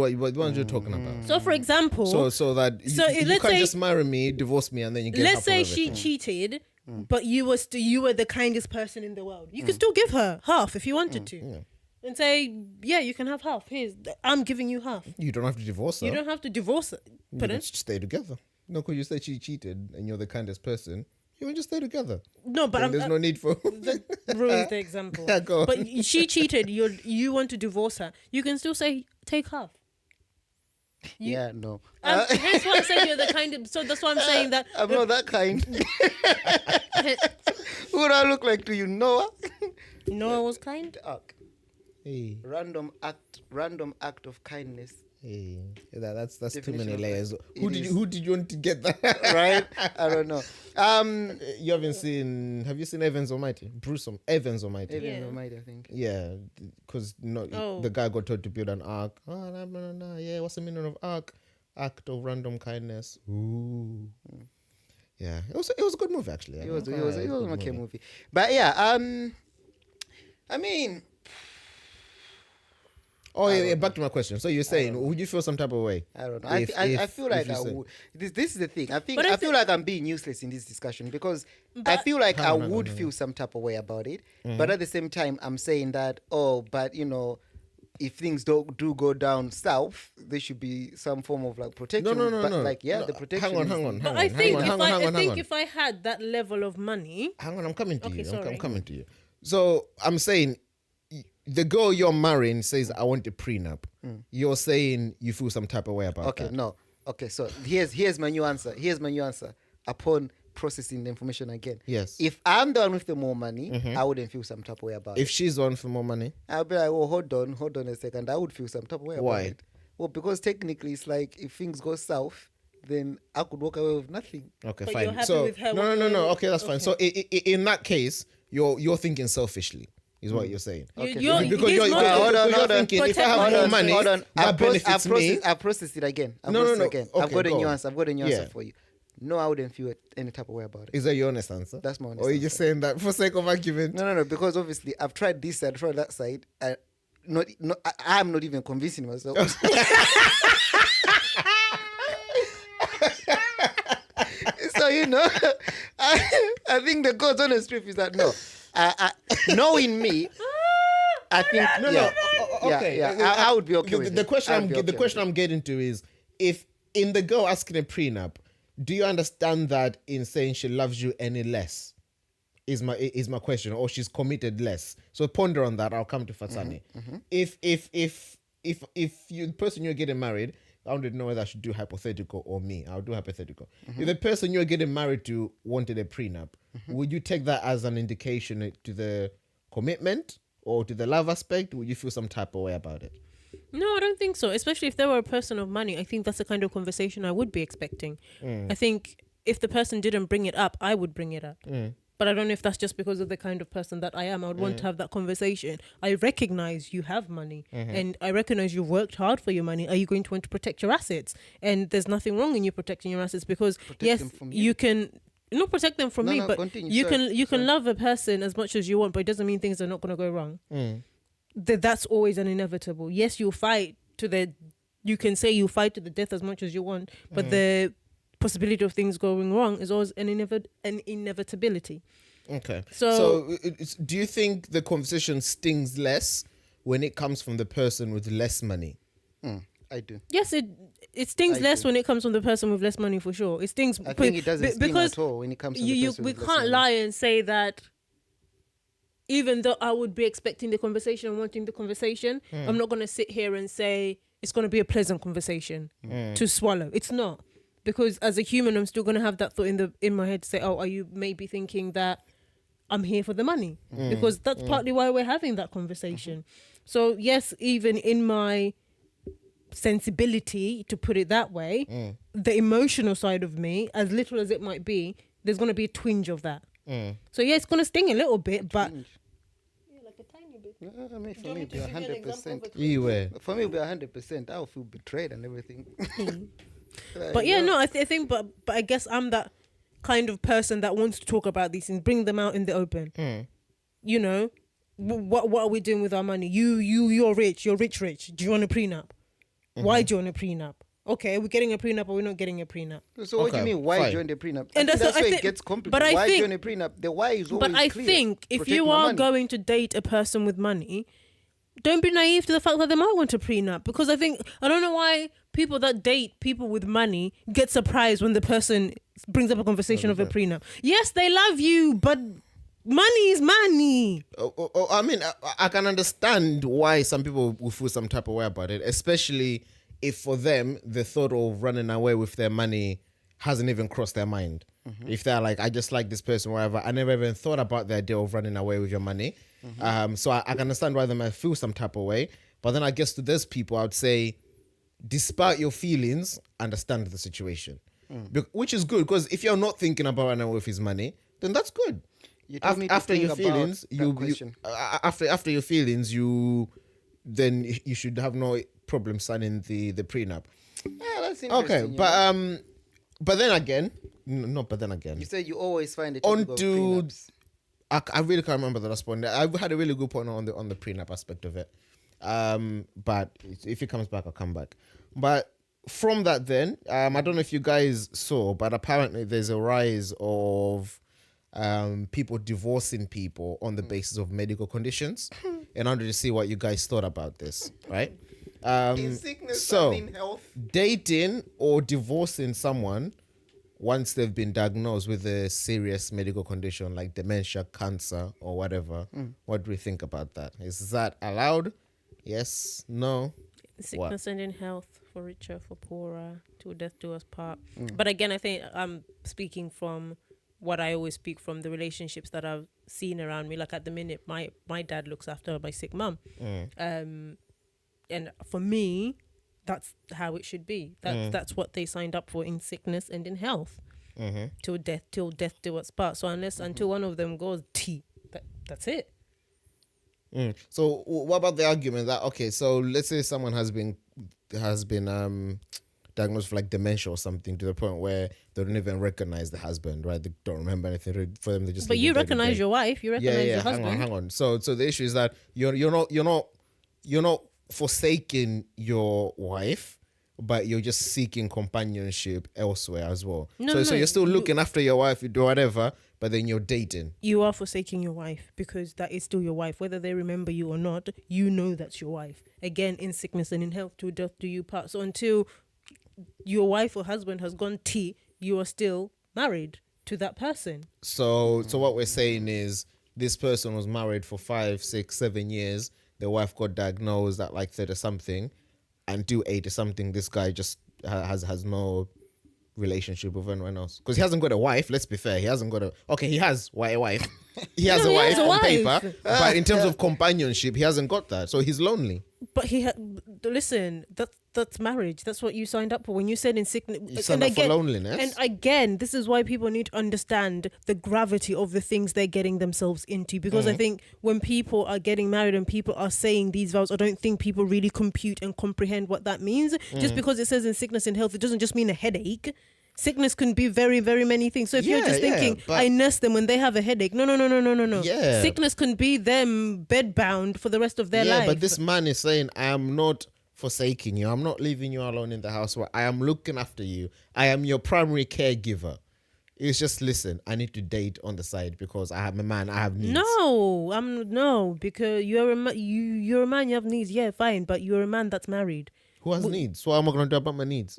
you're talking about. So, for example, so that you let's can't say- just marry me, divorce me, and then you get. let's say she cheated, but you were the kindest person in the world. You could still give her half if you wanted to, and say, yeah, you can have half. I'm giving you half. You don't have to divorce her. You don't have to divorce her. You can just stay together. No, because you said she cheated and you're the kindest person. You can just stay together. No, but there's no need for. Ruins the example. Yeah, go on. But she cheated. You want to divorce her. You can still say take half. No. That's why I'm saying you're the kind of. So that's why I'm saying that. I'm not that kind. Who do I look like to you, Noah? Noah was kind. Hey. Random act of kindness. Hey, that's too Definition many of layers. it Who did you want to get that? Right? I don't know. You haven't seen? Have you seen Evans Almighty? Evans Almighty. Evans Almighty, I think. Yeah, because the guy got told to build an ark. Oh no. Yeah, what's the meaning of ark? Act of random kindness. Ooh. Yeah, it was a good movie actually. It was an okay movie. But yeah, I mean. Oh yeah, back to my question. So you're saying, would you feel some type of way? I don't know. I feel like I would. This is the thing. I feel like I'm being useless in this discussion because I feel like I would feel some type of way about it. But at the same time, I'm saying that, but if things do go down south, there should be some form of like protection. No. The protection. Hang on. But I think if I had that level of money. Hang on, I'm coming to you. Sorry. I'm coming to you. So I'm saying, the girl you're marrying says, I want a prenup. You're saying you feel some type of way about that. No. Okay, so here's my new answer. Upon processing the information again. Yes. If I'm the one with the more money, I wouldn't feel some type of way about it. If she's the one for more money? I'll be like, oh, hold on a second. I would feel some type of way about it. Well, because technically it's like if things go south, then I could walk away with nothing. Okay, But fine. you're happy So with her no. Okay, that's fine. So in that case, you're thinking selfishly. Is what you're saying. Okay. Because you're thinking, if I have more money, that benefits me. I've processed it again. No. Okay, I've got a go new on. answer. I've got a new answer for you. No, I wouldn't feel any type of way about it. Is that your honest answer? That's my honest Or are you answer. just saying that for sake of argument? No, because obviously I've tried this side, tried that side. I'm not even convincing myself. So I think the God's honest truth is that no. Knowing me, I think okay. I would be okay with it. The question I'm getting to is, if in the girl asking a prenup, do you understand that in saying she loves you any less? Is my question, or she's committed less? So ponder on that. I'll come to Fatani. If you the person you're getting married, I don't know whether I should do hypothetical or me. I'll do hypothetical. If the person you're getting married to wanted a prenup, would you take that as an indication to the commitment or to the love aspect? Would you feel some type of way about it? No, I don't think so. Especially if they were a person of money. I think that's the kind of conversation I would be expecting. I think if the person didn't bring it up, I would bring it up. But I don't know if that's just because of the kind of person that I am. I would want to have that conversation. I recognize you have money and I recognize you've worked hard for your money. Are you going to want to protect your assets? And there's nothing wrong in you protecting your assets because you can not protect them from me, but continue. you can love a person as much as you want, but it doesn't mean things are not going to go wrong. That's always an inevitable. Yes, you can say you fight to the death as much as you want, but the possibility of things going wrong is always an inevitability. Okay. So do you think the conversation stings less when it comes from the person with less money? I do. Yes, it stings less when it comes from the person with less money, for sure. It stings. I think it doesn't sting at all when it comes to the person we with less can't money. lie and say that. Even though I would be expecting the conversation and wanting the conversation, I'm not going to sit here and say it's going to be a pleasant conversation to swallow. It's not. Because as a human, I'm still going to have that thought in my head to say, oh, are you maybe thinking that I'm here for the money? Because that's partly why we're having that conversation. So yes, even in my sensibility, to put it that way, the emotional side of me, as little as it might be, there's going to be a twinge of that. So yeah, it's going to sting a little bit, but... Yeah, like a tiny bit. I mean, for me, it'd be 100%. Anyway. For me, it'd be 100%. I would feel betrayed and everything. But yeah, no, I think, but I guess I'm that kind of person that wants to talk about these things, bring them out in the open. You know, what are we doing with our money? You're rich. Do you want a prenup? Why do you want a prenup? okay, we're getting a prenup or we're not getting a prenup. So what do you Okay, mean? Why fine. join the prenup? And That's that's where what I it think- gets complicated. but I Why think- join a prenup? The why is always But I clear. think if Protect you my are money. going to date a person with money, don't be naive to the fact that they might want a prenup. Because I don't know why people that date people with money get surprised when the person brings up a conversation of a prenup. Yes, they love you, but money is money. I mean, I can understand why some people will feel some type of way about it, especially if for them the thought of running away with their money hasn't even crossed their mind. If they're like, I just like this person, whatever, I never even thought about the idea of running away with your money. So I can understand why they might feel some type of way. But then I guess to those people, I would say, despite your feelings, understand the situation. Which is good, because if you're not thinking about running away with his money, then that's good. You told me to After think your about feelings, that you question. after your feelings, you should have no problem signing the prenup. Yeah, that's interesting. Okay, you know? but then again, not but then again. You said you always find it On topic of to prenups. I really can't remember the last point. I had a really good point on the prenup aspect of it. But if it comes back, I'll come back. But from that, then I don't know if you guys saw, but apparently there's a rise of people divorcing people on the basis of medical conditions. And I wanted to see what you guys thought about this, right? In sickness so and in health. dating or divorcing someone once they've been diagnosed with a serious medical condition like dementia, cancer, or whatever. What do we think about that? Is that allowed? Yes, no. Sickness and in health, for richer, for poorer, till death do us part. But again, I think I'm speaking from what I always speak from, the relationships that I've seen around me. Like at the minute, my dad looks after my sick mum. And for me, that's how it should be. That's what they signed up for in sickness and in health. Till death do us part. So until one of them goes that's it. So what about the argument that, okay, so let's say someone has been diagnosed with like dementia or something, to the point where they don't even recognize the husband, right? They don't remember anything. For them, they just. But you live in recognize your wife. You recognize your husband. Hang on. So the issue is that you're not forsaking your wife, but you're just seeking companionship elsewhere as well. So you're still looking after your wife, you do whatever, but then you're dating. You are forsaking your wife, because that is still your wife. Whether they remember you or not, you know that's your wife. Again, in sickness and in health, till death do you part. So until your wife or husband has gone you are still married to that person. So what we're saying is, this person was married for 5, 6, 7 years. The wife got diagnosed at like 30 something, and do 80 something. This guy just has no relationship with anyone else, because he hasn't got a wife. Let's be fair, he hasn't got he has a wife. He has a wife on paper, but in terms of companionship, he hasn't got that. So he's lonely. But listen, that's marriage. That's what you signed up for when you said in sickness. You signed up for loneliness. And again, this is why people need to understand the gravity of the things they're getting themselves into. Because I think when people are getting married and people are saying these vows, I don't think people really compute and comprehend what that means. Just because it says in sickness and health, it doesn't just mean a headache. Sickness can be very, very many things. So if you're just thinking, I nurse them when they have a headache. No. Yeah. Sickness can be them bedbound for the rest of their life. Yeah, but this man is saying, I am not forsaking you. I'm not leaving you alone in the house. Where I am looking after you. I am your primary caregiver. It's just, listen, I need to date on the side because I am a man. I have needs. No, because you're a man. You're a man. You have needs. Yeah, fine, but you're a man that's married. Who has needs? So what am I going to do about my needs?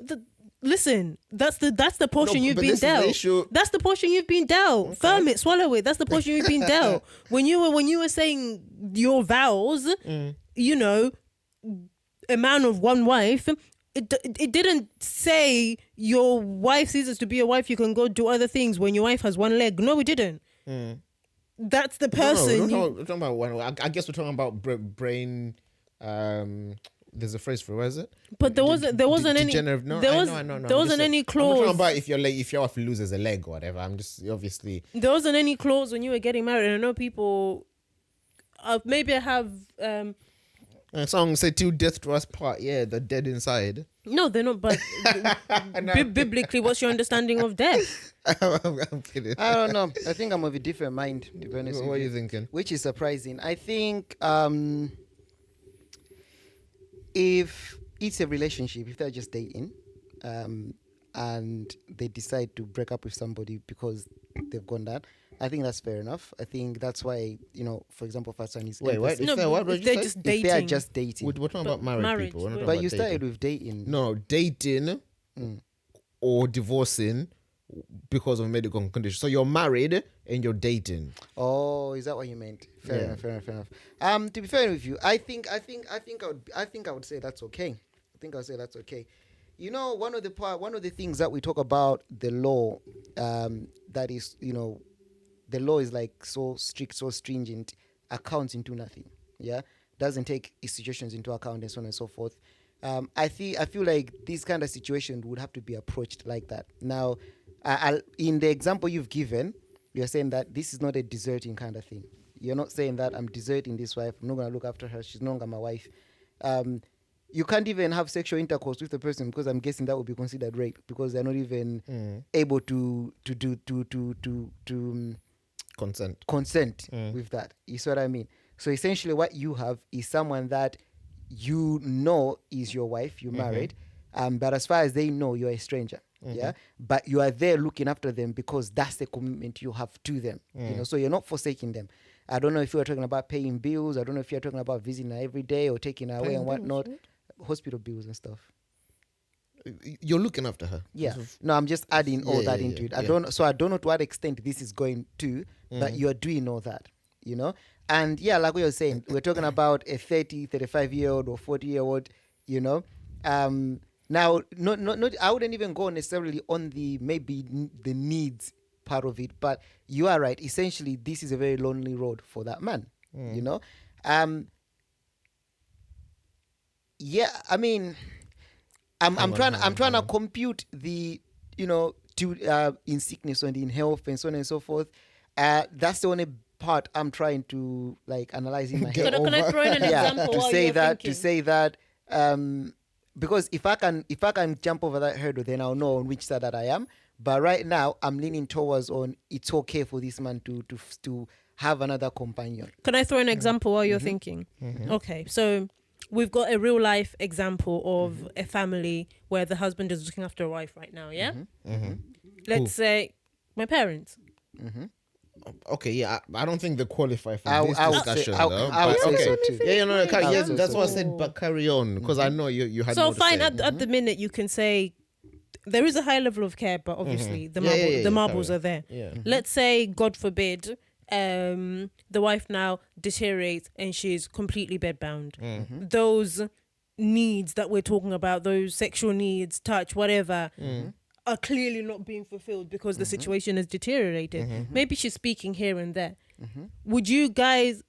Listen, that's the portion you've but been this is the dealt. issue. That's the portion you've been dealt. Firm it, swallow it. That's the portion you've been dealt. When you were saying your vows, you know, a man of one wife. It didn't say your wife ceases to be a wife. You can go do other things when your wife has one leg. No, it didn't. That's the person. No, we're talking about one. I guess we're talking about brain. There's a phrase for it. Where is it? But there wasn't any. No, there wasn't any clause. I'm not talking about if your wife loses a leg or whatever. I'm just obviously. There wasn't any clause when you were getting married. And I know people. Maybe I have. A song say "till death do us part." Yeah, they're dead inside. No, they're not. But biblically, what's your understanding of death? I'm kidding. I don't know. I think I'm of a different mind, to be honest. What are you thinking? Which is surprising. I think if it's a relationship, if they're just dating, and they decide to break up with somebody because they've gone that. I think that's fair enough. I think that's why, for example, Fatsan is Wait, what? No, What but did if you they're say? just if dating. they are just dating. We're talking about married marriage, people. We're not but- talking But about you started dating. with dating. No, dating or divorcing because of medical conditions. So you're married and you're dating. Oh, is that what you meant? Fair Yeah. enough. To be fair with you, I think I would say that's okay. I think I'll say that's okay. One of the things that we talk about the law, that is, the law is like so strict, so stringent, accounts into nothing. Yeah, doesn't take situations into account and so on and so forth. I feel like this kind of situation would have to be approached like that. Now, in the example you've given, you're saying that this is not a deserting kind of thing. You're not saying that I'm deserting this wife, I'm not going to look after her, she's no longer my wife. You can't even have sexual intercourse with the person, because I'm guessing that would be considered rape, because they're not even able to consent with that. You see what I mean? So essentially what you have is someone that is your wife, you married, but as far as they know, you're a stranger. Yeah, but you are there looking after them because that's the commitment you have to them. So you're not forsaking them. I don't know if you are talking about paying bills. I don't know if you're talking about visiting her every day or taking her away and whatnot, hospital bills and stuff. You're looking after her. Yeah. No, I'm just adding all that into it. I don't know to what extent this is going to, but you are doing all that. And yeah, like we were saying, we're talking about a 30, 35-year-old or 40-year-old. Now, not. I wouldn't even go necessarily on the needs part of it, but you are right. Essentially, this is a very lonely road for that man. Yeah, I mean, I'm trying to compute the in sickness and in health and so on and so forth. That's the only part I'm trying to analyze in my head. Can I throw in an example to while say you're that thinking? to say that because if I can jump over that hurdle, then I'll know on which side that I am. But right now, I'm leaning towards on it's okay for this man to have another companion. Can I throw an example while you're thinking? Okay, so we've got a real life example of a family where the husband is looking after a wife right now. Yeah. Let's say my parents. Okay, yeah, I don't think they qualify for I this would discussion, say- though. I would but say okay. so too. Yeah, say that's so. what I said, but carry on, because I know you had So more to fine, say. at the minute you can say there is a high level of care, but obviously the marbles are there. Yeah. Let's say, God forbid, the wife now deteriorates and she's completely bedbound. Those needs that we're talking about, those sexual needs, touch, whatever, are clearly not being fulfilled because the situation has deteriorated. Maybe she's speaking here and there. Would you guys,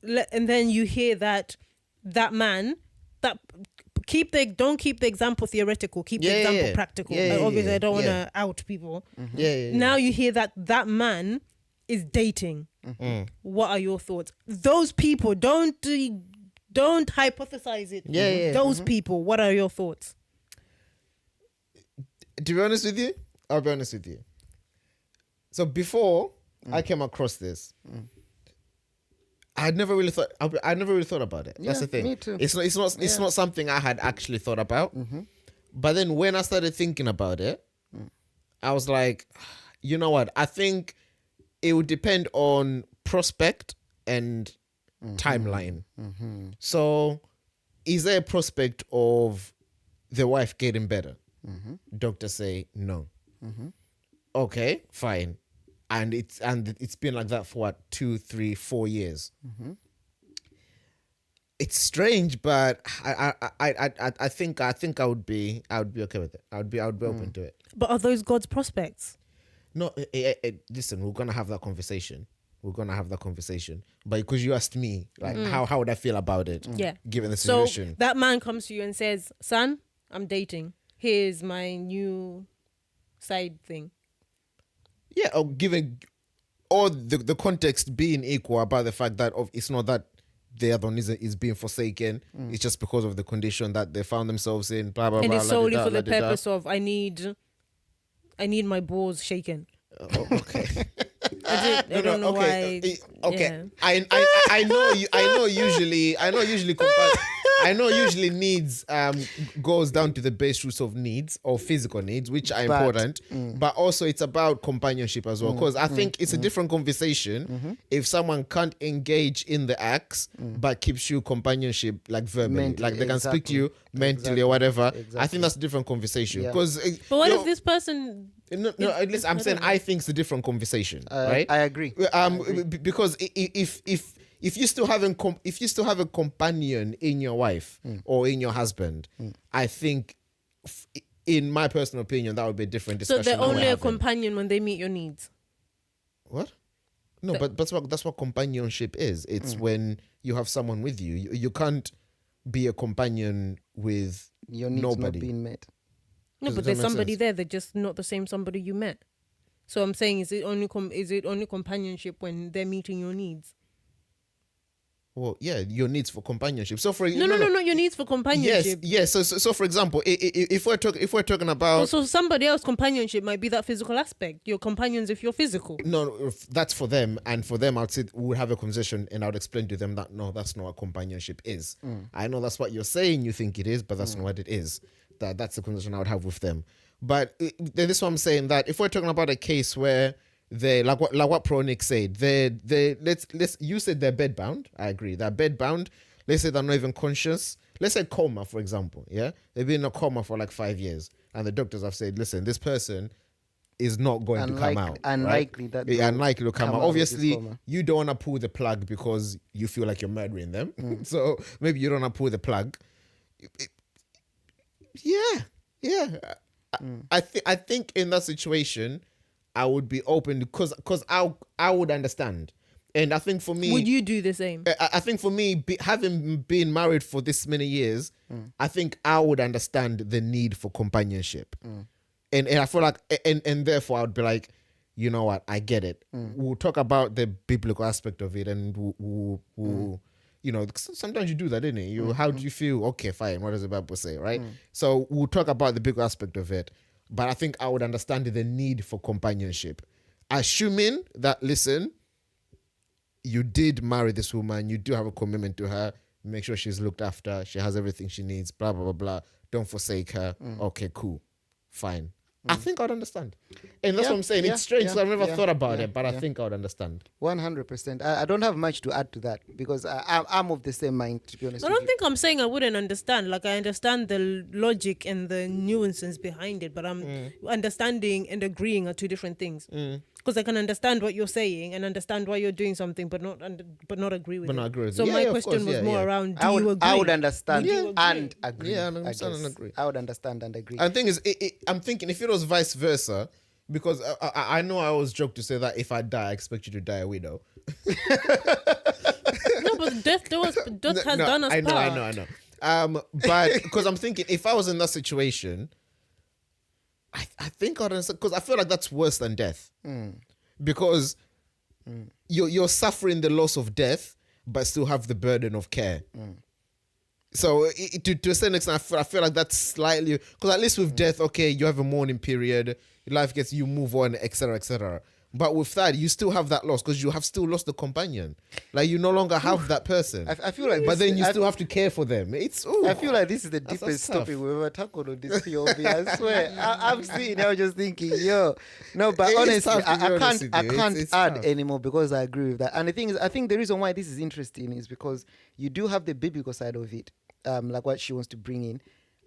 and then you hear that man, that don't keep the example theoretical, keep the example practical. Obviously, I don't want to out people. Now you hear that man is dating. What are your thoughts? Those people, don't hypothesize it. Those people, what are your thoughts? To be honest with you, I'll be honest with you. So before I came across this, I never really thought about it. That's the thing. Me too. It's not something I had actually thought about. But then when I started thinking about it, I was like, you know what? I think it would depend on prospect and timeline. So, is there a prospect of the wife getting better? Doctors say no. Okay, fine. And it's been like that for what, 2, 3, 4 years. It's strange, but I think I would be okay with it. I would be open to it. But are those God's prospects? No, listen, we're gonna have that conversation. But because you asked me, like, how would I feel about it? Yeah. Given the So situation. that man comes to you and says, "Son, I'm dating. Here's my new side thing." Yeah, or given all the context being equal about the fact that it's not that the other one is being forsaken. It's just because of the condition that they found themselves in. Blah blah And blah. it's solely for the purpose of I need my balls shaken. Okay. I don't know why. Okay. Yeah. I know usually needs goes down to the base roots of needs or physical needs, which are important, but also it's about companionship as well, because I think it's a different conversation if someone can't engage in the acts but keeps you companionship like verbally, Mentally, like they can speak to you mentally or whatever. I think that's a different conversation, because But what if this person? no, listen, I'm saying I think it's a different conversation, right? I agree. Because if you still have a companion in your wife or in your husband, I think, in my personal opinion, that would be a different So discussion. they're only a companion when they meet your needs. What? No, but that's what companionship is. It's when you have someone with you. You can't be a companion with Your needs nobody. not being met. No, Does but that there's make somebody sense? there. They're just not the same somebody you met. So I'm saying, is it only companionship when they're meeting your needs? Well, yeah, your needs for companionship. So for No, not your needs for companionship. Yes. So for example, if we're talking about So somebody else companionship might be that physical aspect. Your companions if you're physical. no, that's for them, and for them, I'd say we'll have a conversation, and I would explain to them that no, that's not what companionship is. I know that's what you're saying, you think it is, but that's not what it is. That's the conversation I would have with them. But this is what I'm saying, that if we're talking about a case where they like what Pro Nick said, let's you said they're bedbound. I agree, they're bedbound. Let's say they're not even conscious. Let's say coma, for example. Yeah, they've been in a coma for like 5 years, and the doctors have said, listen, this person is not going to come out. Unlikely right? that unlikely to come out. of this Obviously, coma. you don't want to pull the plug because you feel like you're murdering them. So maybe you don't want to pull the plug. Yeah. I think in that situation, I would be open because I would understand, and I think for me, Would you do the same? I think for me, having been married for this many years, I think I would understand the need for companionship, and I feel like and therefore I would be like, you know what, I get it. We'll talk about the biblical aspect of it, and we'll you know, sometimes you do that, didn't you? How do you feel? Okay, fine. What does the Bible say, right? So we'll talk about the big aspect of it. But I think I would understand the need for companionship. Assuming that, listen, you did marry this woman, you do have a commitment to her, make sure she's looked after, she has everything she needs, blah, blah, blah, blah. Don't forsake her. Okay, cool. Fine. I think I'd understand. And that's what I'm saying. It's strange because I've never thought about it, but I think I would understand. 100%. I don't have much to add to that because I'm of the same mind, to be honest. I don't think I'm saying I wouldn't understand. Like, I understand the logic and the nuances behind it, but I'm understanding and agreeing are two different things. Because I can understand what you're saying and understand why you're doing something, but not agree with it. not agree with So it. my of question course, was more around, do I would, you agree? I would understand Would you and agree. Yeah, I understand and guess. agree. I would understand and agree. And the thing is, I'm thinking if it was vice versa, because I know I always joke to say that if I die, I expect you to die a widow. No, but death has done us I part. know. But because I'm thinking, if I was in that situation, I think I'd understand, because I feel like that's worse than death. Because you're suffering the loss of death, but still have the burden of care. So to a certain extent, I feel like that's slightly, because at least with death, okay, you have a mourning period, life gets, you move on, etc., etc. But with that, you still have that loss because you have still lost the companion. Like, you no longer have that person. I feel like but then you still have to care for them. I feel like this is the deepest tough. topic we've ever tackled on this POV. I swear. I'm sitting here just thinking, no, but It is honestly, tough, to be honest with I you. can't It's add tough. anymore because I agree with that. And the thing is, I think the reason why this is interesting is because you do have the biblical side of it, like what she wants to bring in.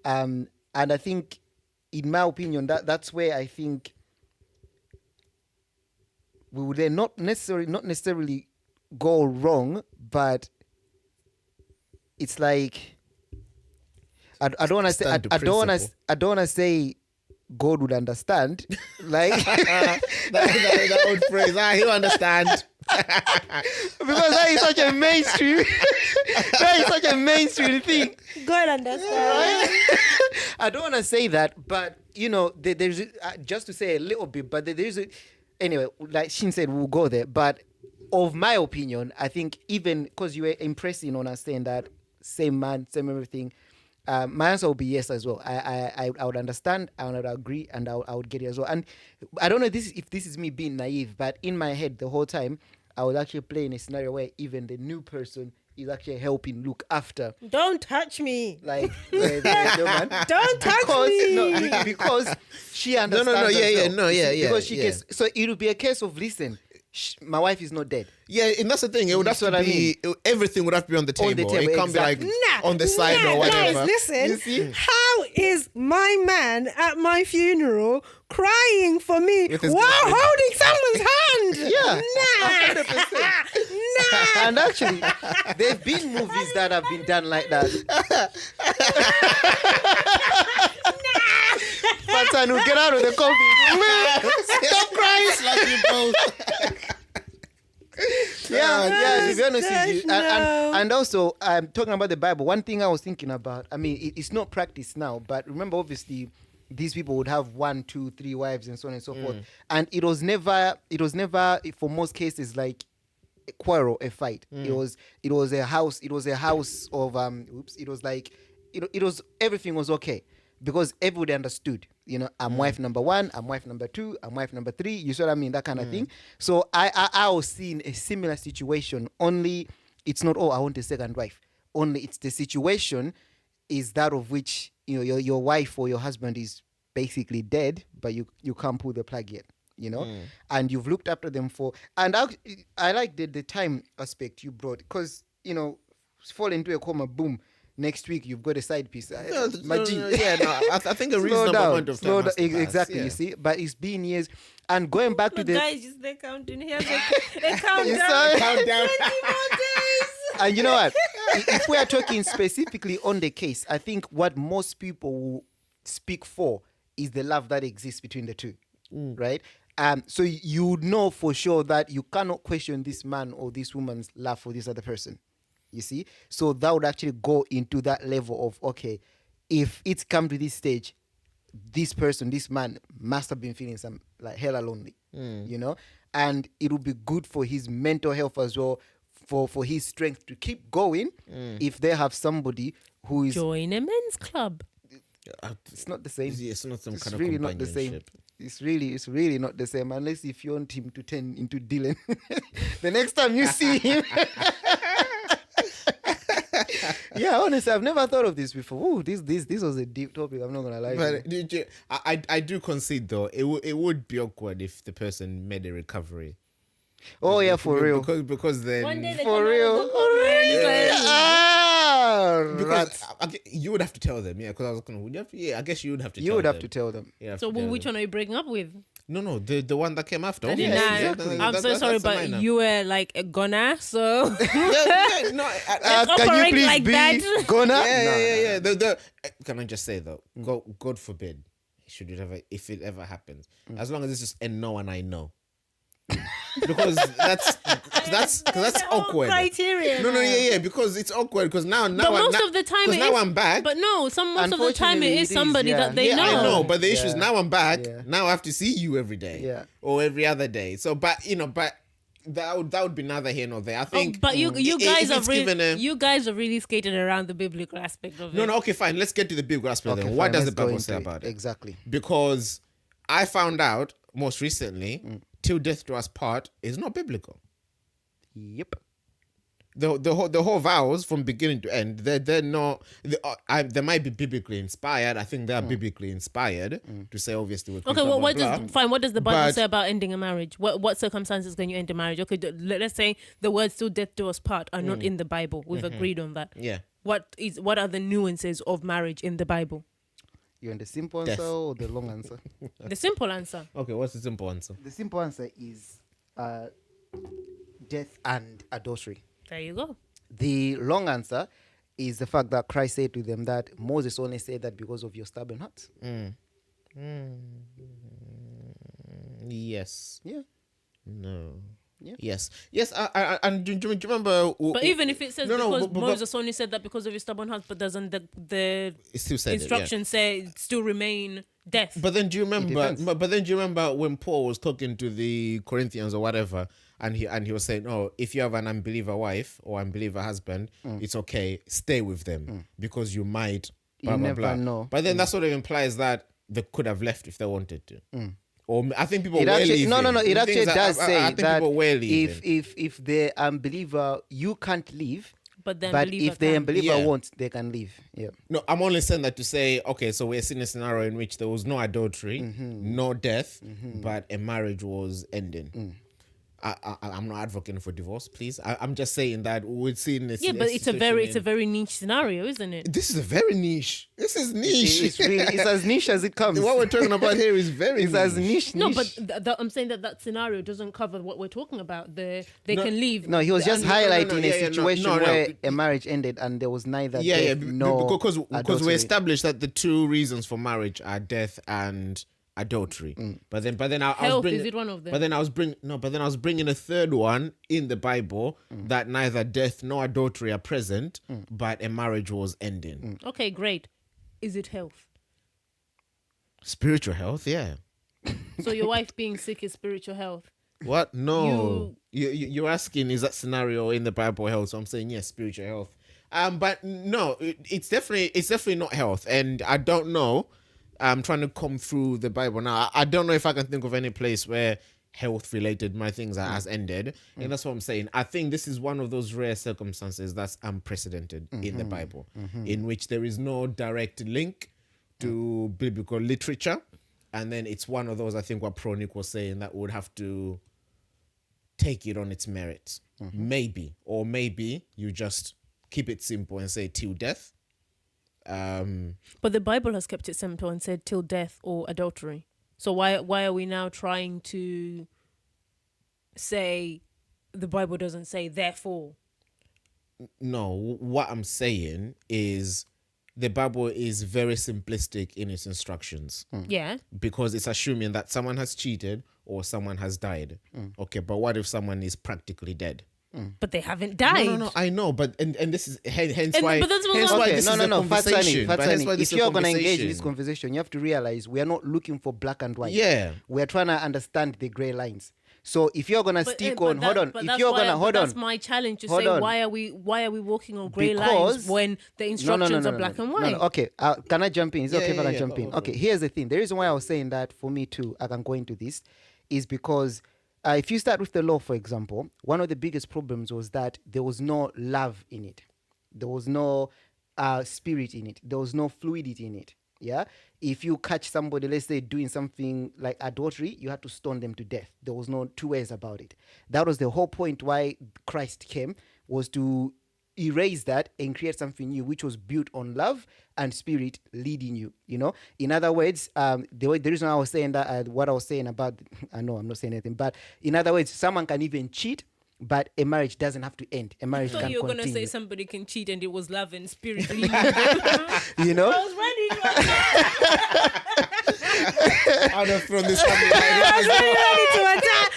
And I think, in my opinion, that's where I think we would then not necessarily go wrong, but it's like I don't want to say Stand to I don't want to say God would understand, like that old phrase. He'll understand. because that is such a mainstream that is such a mainstream thing. God understand. I don't want to say that, but you know, there's just to say a little bit, but there's anyway, like Shin said, we'll go there. But of my opinion, I think even because you were impressing on us saying that same man, same everything, My answer would be yes as well. I would understand, I would agree, and I would get it as well. And I don't know if this is me being naive, but in my head the whole time, I was actually playing a scenario where even the new person is actually helping look after. Don't touch me. Like the man. Don't touch me. No, because she understands. Because she gets. So it would be a case of, listen, my wife is not dead. Yeah, and that's the thing. It would have to be, everything would have to be on the table. It can't be like on the side or whatever. Guys, listen. How is my man at my funeral crying for me while holding someone's hand? Yeah. 100%. Nah. And actually, there've been movies that have been done like that. Fatanu, get out of the coffee. Stop crying. Slap you both. To be honest with you. And also, talking about the Bible, one thing I was thinking about, I mean, it's not practiced now, but remember, obviously, these people would have 1, 2, 3 wives and so on and so forth. And it was never, for most cases, like a quarrel, a fight. It was a house of, it was like, it was, everything was okay. Because everybody understood, I'm wife number 1, I'm wife number 2, I'm wife number 3. You see what I mean? That kind of thing. So I was seeing a similar situation. Only it's not, I want a second wife. Only it's the situation is that of which your wife or your husband is basically dead, but you can't pull the plug yet. And you've looked after them for. And I like the time aspect you brought, because fall into a coma, boom. Next week you've got a side piece. I think a reasonable amount of time. Exactly, you see. But it's been years, and going back to the guys, just they're counting here. They countdown. Countdown. And you know what? If we are talking specifically on the case, I think what most people will speak for is the love that exists between the two, right? So you know for sure that you cannot question this man or this woman's love for this other person. You see? So that would actually go into that level of, okay, if it's come to this stage, this person, this man must have been feeling some like hella lonely, and it would be good for his mental health as well, for his strength to keep going if they have somebody who is... Join a men's club. It's not the same. It's not some kind of really not the same. companionship. It's really not the same, unless if you want him to turn into Dylan. The next time you see him... Yeah, honestly, I've never thought of this before. Ooh, this was a deep topic. I'm not gonna lie. But I do concede though, it would be awkward if the person made a recovery. Oh yeah, for real. Because then One day they for come out real. of the conference, because you would have to tell them, because I was gonna. I guess you would have to. You would have to tell them. So which one are you breaking up with? No, the one that came after. Exactly. I'm so sorry, but you were like a goner, so Can you please like be that. gonna? Yeah. Can I just say though, God forbid, if it ever happens, as long as it's just and no one I know. Because that's awkward. Criteria. No, because it's awkward. Because now but most of the time, I'm back. But no, most of the time it is somebody that they know. I know, but the issue is now I'm back. Yeah. Now I have to see you every day, or every other day. So, but that would be neither here nor there. I think. But you guys are really skating around the biblical aspect of it. No, okay, fine. Let's get to the biblical aspect. Then. What does the Bible say about it? Exactly. Because I found out most recently, till death do us part is not biblical. Yep. The whole vows from beginning to end, they're not. They might be biblically inspired. I think they are biblically inspired to say obviously. What does the Bible say about ending a marriage? What circumstances can you end a marriage? Okay, let's say the words "till death do us part" are not in the Bible. We've agreed on that. Yeah. What are the nuances of marriage in the Bible? You want the simple answer or the long answer? The simple answer. Okay, what's the simple answer? The simple answer is death and adultery. There you go. The long answer is the fact that Christ said to them that Moses only said that because of your stubborn hearts. Yes. Yeah. No. Yeah. Yes. And do you remember? But even if it says Moses only said that because of your stubborn heart, but doesn't the instructions say still remain death? But then do you remember? But then do you remember when Paul was talking to the Corinthians or whatever, and he was saying, "Oh, if you have an unbeliever wife or unbeliever husband, it's okay, stay with them because you might You blah, blah, never blah. know. But then that sort of implies that they could have left if they wanted to. Or I think people It were actually, leaving. no. It The actually things does I say think that people were leaving. if the unbeliever, you can't leave, But then but believer if the can. unbeliever Yeah. wants, they can leave. Yeah. No, I'm only saying that to say, okay, so we're seeing a scenario in which there was no adultery, no death, but a marriage was ending. I'm not advocating for divorce, please. I'm just saying that we're seeing this. Yeah, but it's a very niche scenario, isn't it? This is a very niche. This is niche. It's as niche as it comes. What we're talking about here is very It's as niche. No, but I'm saying that scenario doesn't cover what we're talking about. They can leave. No, he was just No, no, highlighting yeah, a yeah, no, situation no. where a marriage ended and there was neither Yeah, death nor because we adultery. established that the two reasons for marriage are death and adultery. But then I was Health, bringing, is it one of them? But then I was bringing a third one in the Bible that neither death nor adultery are present, but a marriage was ending. Okay, great. Is it health? Spiritual health, yeah. So your wife being sick is spiritual health. What? No, you're asking, is that scenario in the Bible health? So I'm saying yes, spiritual health. But no, it's definitely not health, and I don't know. I'm trying to comb through the Bible now. I don't know if I can think of any place where health-related my things has ended, and that's what I'm saying. I think this is one of those rare circumstances that's unprecedented in the Bible, in which there is no direct link to biblical literature, and then it's one of those, I think, what Pronik was saying, that would have to take it on its merits. Maybe you just keep it simple and say till death. But the Bible has kept it simple and said till death or adultery. So why are we now trying to say the Bible doesn't say therefore? No, what I'm saying is the Bible is very simplistic in its instructions. Yeah. Because it's assuming that someone has cheated or someone has died. Okay, but what if someone is practically dead? But they haven't died. No, I know, but and this is hence And- why. but that's what hence I'm- why Okay, this is a Fatsani. conversation. But hence why this If is a you're going to engage in conversation. this conversation, you have to realize we are not looking for black and white. Yeah. We're trying to understand the gray lines. So if you're going to stick But on, hold on. If you're going to, hold on. That's my challenge to Hold say, on. why are we walking on grey Because- lines when the instructions are black and white? Okay, can I jump in? Is it okay if I can jump in? go. Okay, here's the thing. The reason why I was saying that for me too, I can go into this, is because if you start with the law, for example, one of the biggest problems was that there was no love in it. There was no spirit in it. There was no fluidity in it. Yeah. If you catch somebody, let's say, doing something like adultery, you had to stone them to death. There was no two ways about it. That was the whole point why Christ came, was to erase that and create something new, which was built on love and spirit leading you. You know, in other words, the reason I was saying that, what I was saying about, I know I'm not saying anything, but in other words, someone can even cheat, but a marriage doesn't have to end. A marriage I thought can you were continue. going to say somebody can cheat and it was love and spirit leading. You know, I was ready. I'd have thrown this. I was really ready to attack.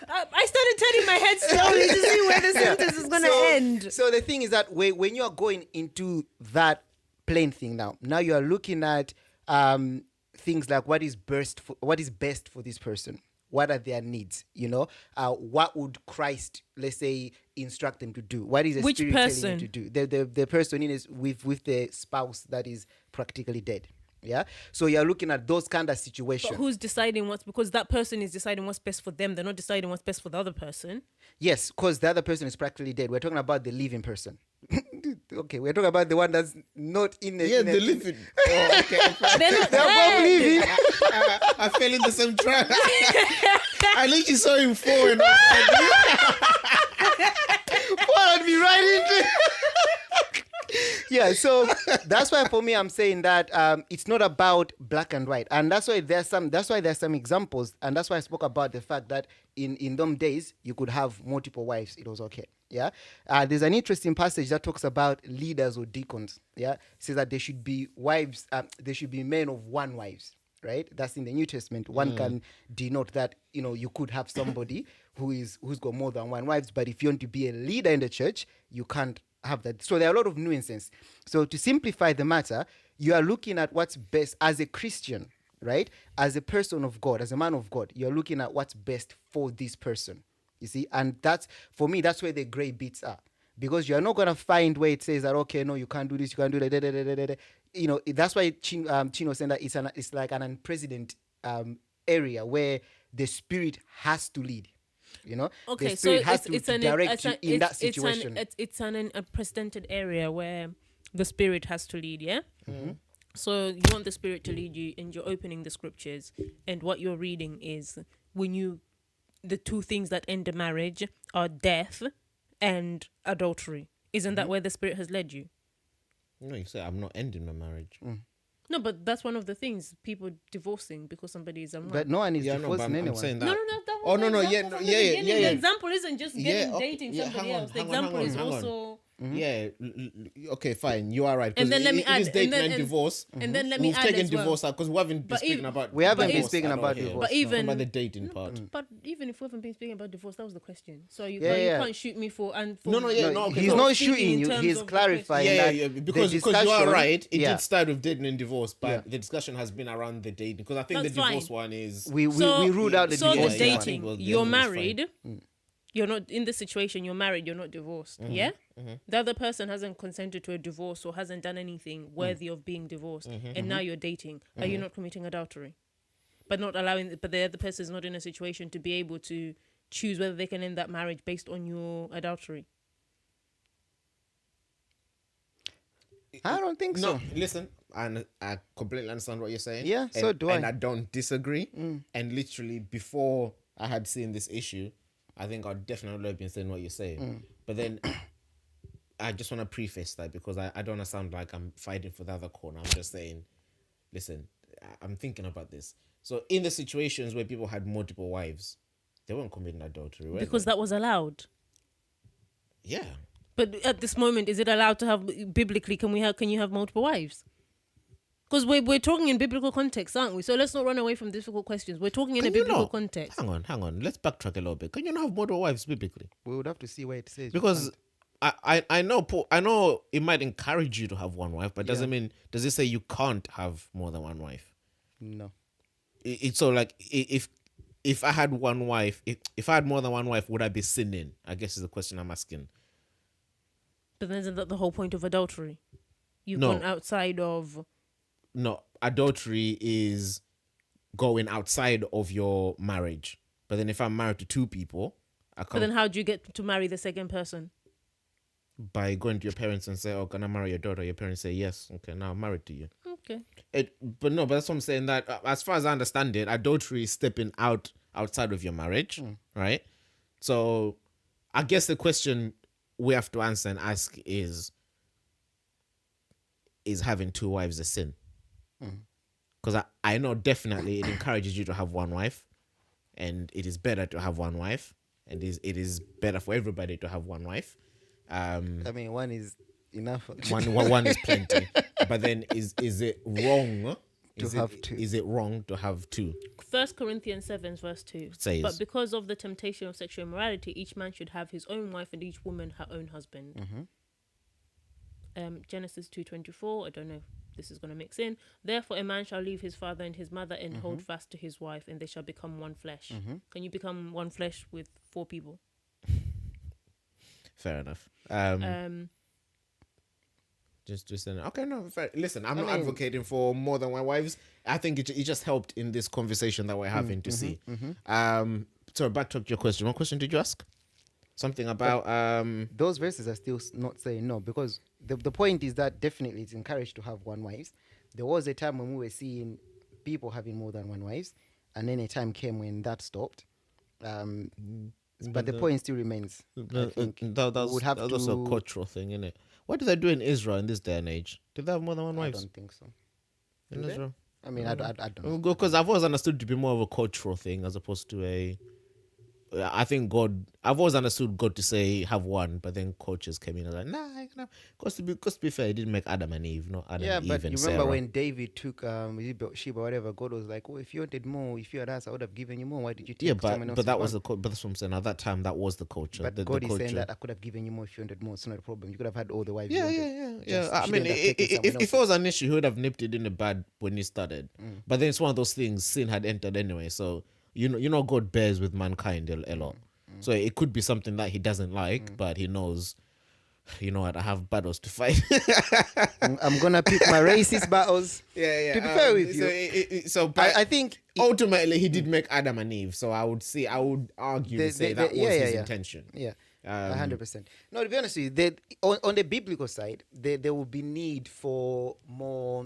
I started turning my head slowly to see where the sentence is going to end. So the thing is that when you are going into that plain thing now you are looking at things like what is best for this person. What are their needs? You know, what would Christ, let's say, instruct them to do? What is the Which Spirit telling them person? to do? The person in is with the spouse that is practically dead. Yeah. So you're looking at those kind of situations. But who's deciding because that person is deciding what's best for them. They're not deciding what's best for the other person. Yes, because the other person is practically dead. We're talking about the living person. Okay, we're talking about the one that's not in the... Yeah, the living. Oh, okay. They're not They're both dead. living. I fell in the same trap. I literally saw him fall and Followed me right into... Yeah, so that's why for me I'm saying that it's not about black and white, and that's why there's some examples, and that's why I spoke about the fact that in them days you could have multiple wives. It was okay. Yeah, there's an interesting passage that talks about leaders or deacons. Yeah, it says that there should be wives. There should be men of one wives. Right, that's in the New Testament. One can denote that you could have somebody who's got more than one wives, but if you want to be a leader in the church, you can't have that. So there are a lot of nuances. So to simplify the matter, you are looking at what's best as a Christian, right? As a person of God, as a man of God, you're looking at what's best for this person. You see, and that's, for me, that's where the gray bits are. because you're not gonna find where it says that okay, no, you can't do this, you can't do that. Da, da, da, da, da, da. You know, that's why Chino saying that it's like an unprecedented area where the spirit has to lead. You know, Okay, the so spirit has to direct you in that situation. It's an unprecedented area where the spirit has to lead. Yeah. Mm-hmm. So you want the spirit to lead you, and you're opening the scriptures, and what you're reading is the two things that end a marriage are death and adultery. Isn't that where the spirit has led you? No, you say I'm not ending my marriage. No, but that's one of the things, people divorcing because somebody is unwell. But no one is Yeah, no, but divorcing anyone. I'm saying that. No. That Oh, was no, the yeah, example no, from yeah, the yeah, beginning. yeah. The example isn't just dating somebody else. The example is hang on. also. Yeah, okay, fine. You are right. And then let me add, It is dating and then- and divorce. and then let me We've add taken as well. divorce out because we haven't been But speaking even- about. We haven't been divorce speaking at all about here. divorce. But even Talking about the dating part. But even if we haven't been speaking about divorce, that was the question. So you Yeah. can't shoot me for and for No, okay, he's so not speaking shooting in you. terms He's of the clarifying Yeah, that yeah, the because you are discussion- right. It yeah. did start with dating and divorce, but Yeah. the discussion has been around the dating because I think That's the divorce fine. one is. We ruled out the so divorce. the Yeah, I one. think dating. we'll- You're it's fine. married. You're not in this situation. You're married. You're not divorced. Yeah. The other person hasn't consented to a divorce or hasn't done anything worthy of being divorced, and now you're dating. Are you not committing adultery? But not allowing. But the other person is not in a situation to be able to choose whether they can end that marriage based on your adultery. I don't think No, so. listen, and I completely understand what you're saying. Yeah, so do I. And I don't disagree. And literally, before I had seen this issue, I think I'd definitely have been saying what you're saying. But then I just want to preface that because I don't want to sound like I'm fighting for the other corner. I'm just saying, listen, I'm thinking about this. So in the situations where people had multiple wives, they weren't committing adultery, were Because they? that was allowed. Yeah. But at this moment, is it allowed to have biblically? Can you have multiple wives? Because we're talking in biblical context, aren't we? So let's not run away from difficult questions. We're talking in Can a you biblical not? context. Hang on. Let's backtrack a little bit. Can you not have multiple wives biblically? We would have to see where it says. Because I know it might encourage you to have one wife, but doesn't mean, does it say you can't have more than one wife? No. It's so like if I had one wife, if I had more than one wife, would I be sinning? I guess is the question I'm asking. But then isn't that the whole point of adultery? You've No. gone outside of. No, adultery is going outside of your marriage. But then if I'm married to two people, I But can't then how do you get to marry the second person? by going to your parents and say, "Oh, can I marry your daughter?" Your parents say, "Yes." Okay, now I'm married to you. Okay. But that's what I'm saying. That as far as I understand it, adultery is stepping outside of your marriage, right? So, I guess the question we have to answer and ask is having two wives a sin? Because I know definitely it encourages you to have one wife, and it is better to have one wife, and it is better for everybody to have one wife. I mean, one is enough. One is plenty. But then is it wrong To have two. Is it wrong to have two? 1 Corinthians 7 verse 2 Says. But because of the temptation of sexual immorality, each man should have his own wife and each woman her own husband. Genesis 2:24. I don't know if this is going to mix in. Therefore a man shall leave his father and his mother and hold fast to his wife, and they shall become one flesh. Can you become one flesh with 4 people? Fair enough. Just okay, no, fair. Listen, I'm not advocating for more than one wives. I think it just helped in this conversation that we're having to see. So back to your question. What question did you ask? Something about Those verses are still not saying no, because the point is that definitely it's encouraged to have one wives. There was a time when we were seeing people having more than one wives, and then a time came when that stopped. But the point still remains. I think that's would have also a to- cultural thing, isn't it? What do they do in Israel in this day and age? Do they have more than one I wives don't think so. in Do they? Israel? I mean, I don't know. Because I've always understood to be more of a cultural thing as opposed to a. I think I've always understood God to say have one, but then cultures came in and like, nah, because to be fair, he didn't make Adam and Eve, not Adam, Yeah, Eve, but and you remember Sarah. when David took Sheba, whatever, God was like, oh, if you wanted more, if you had asked, I would have given you more. Why did you take Yeah, someone but else's that was one? but that's what I'm saying. At that time, that was the culture. But the God is culture. saying that I could have given you more if you wanted more. It's not a problem. You could have had all the wives. Yeah, you yeah, wanted. yeah. Just- I she mean, didn't have taken someone if it else's. was an issue, he would have nipped it in the bud when he started. But then it's one of those things. Sin had entered anyway, so you know, God bears with mankind a lot. So it could be something that he doesn't like, but he knows you know what, I have battles to fight. I'm gonna pick my racist battles. Yeah. To be fair with so you, but I think ultimately he did make Adam and Eve. So I would argue to say that was his intention. Yeah. 100%. No, to be honest with you, on the biblical side, there will be need for more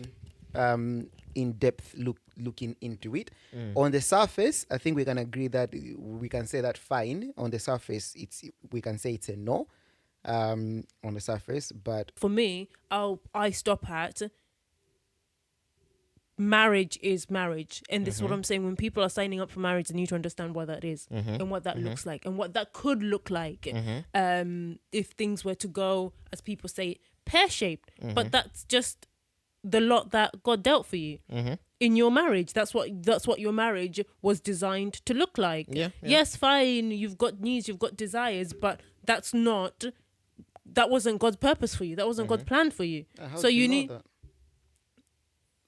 in-depth looking into it. On the surface, I think we can agree that we can say that fine. On the surface, we can say it's a no. On the surface, but For me, I stop at marriage is marriage, and this is what I'm saying. When people are signing up for marriage, they need to understand what that is and what that looks like and what that could look like if things were to go, as people say, pear-shaped. But that's just the lot that God dealt for you in your marriage. That's what your marriage was designed to look like. Yes, fine, you've got needs, you've got desires, but that wasn't God's purpose for you. That wasn't God's plan for you. So you need that?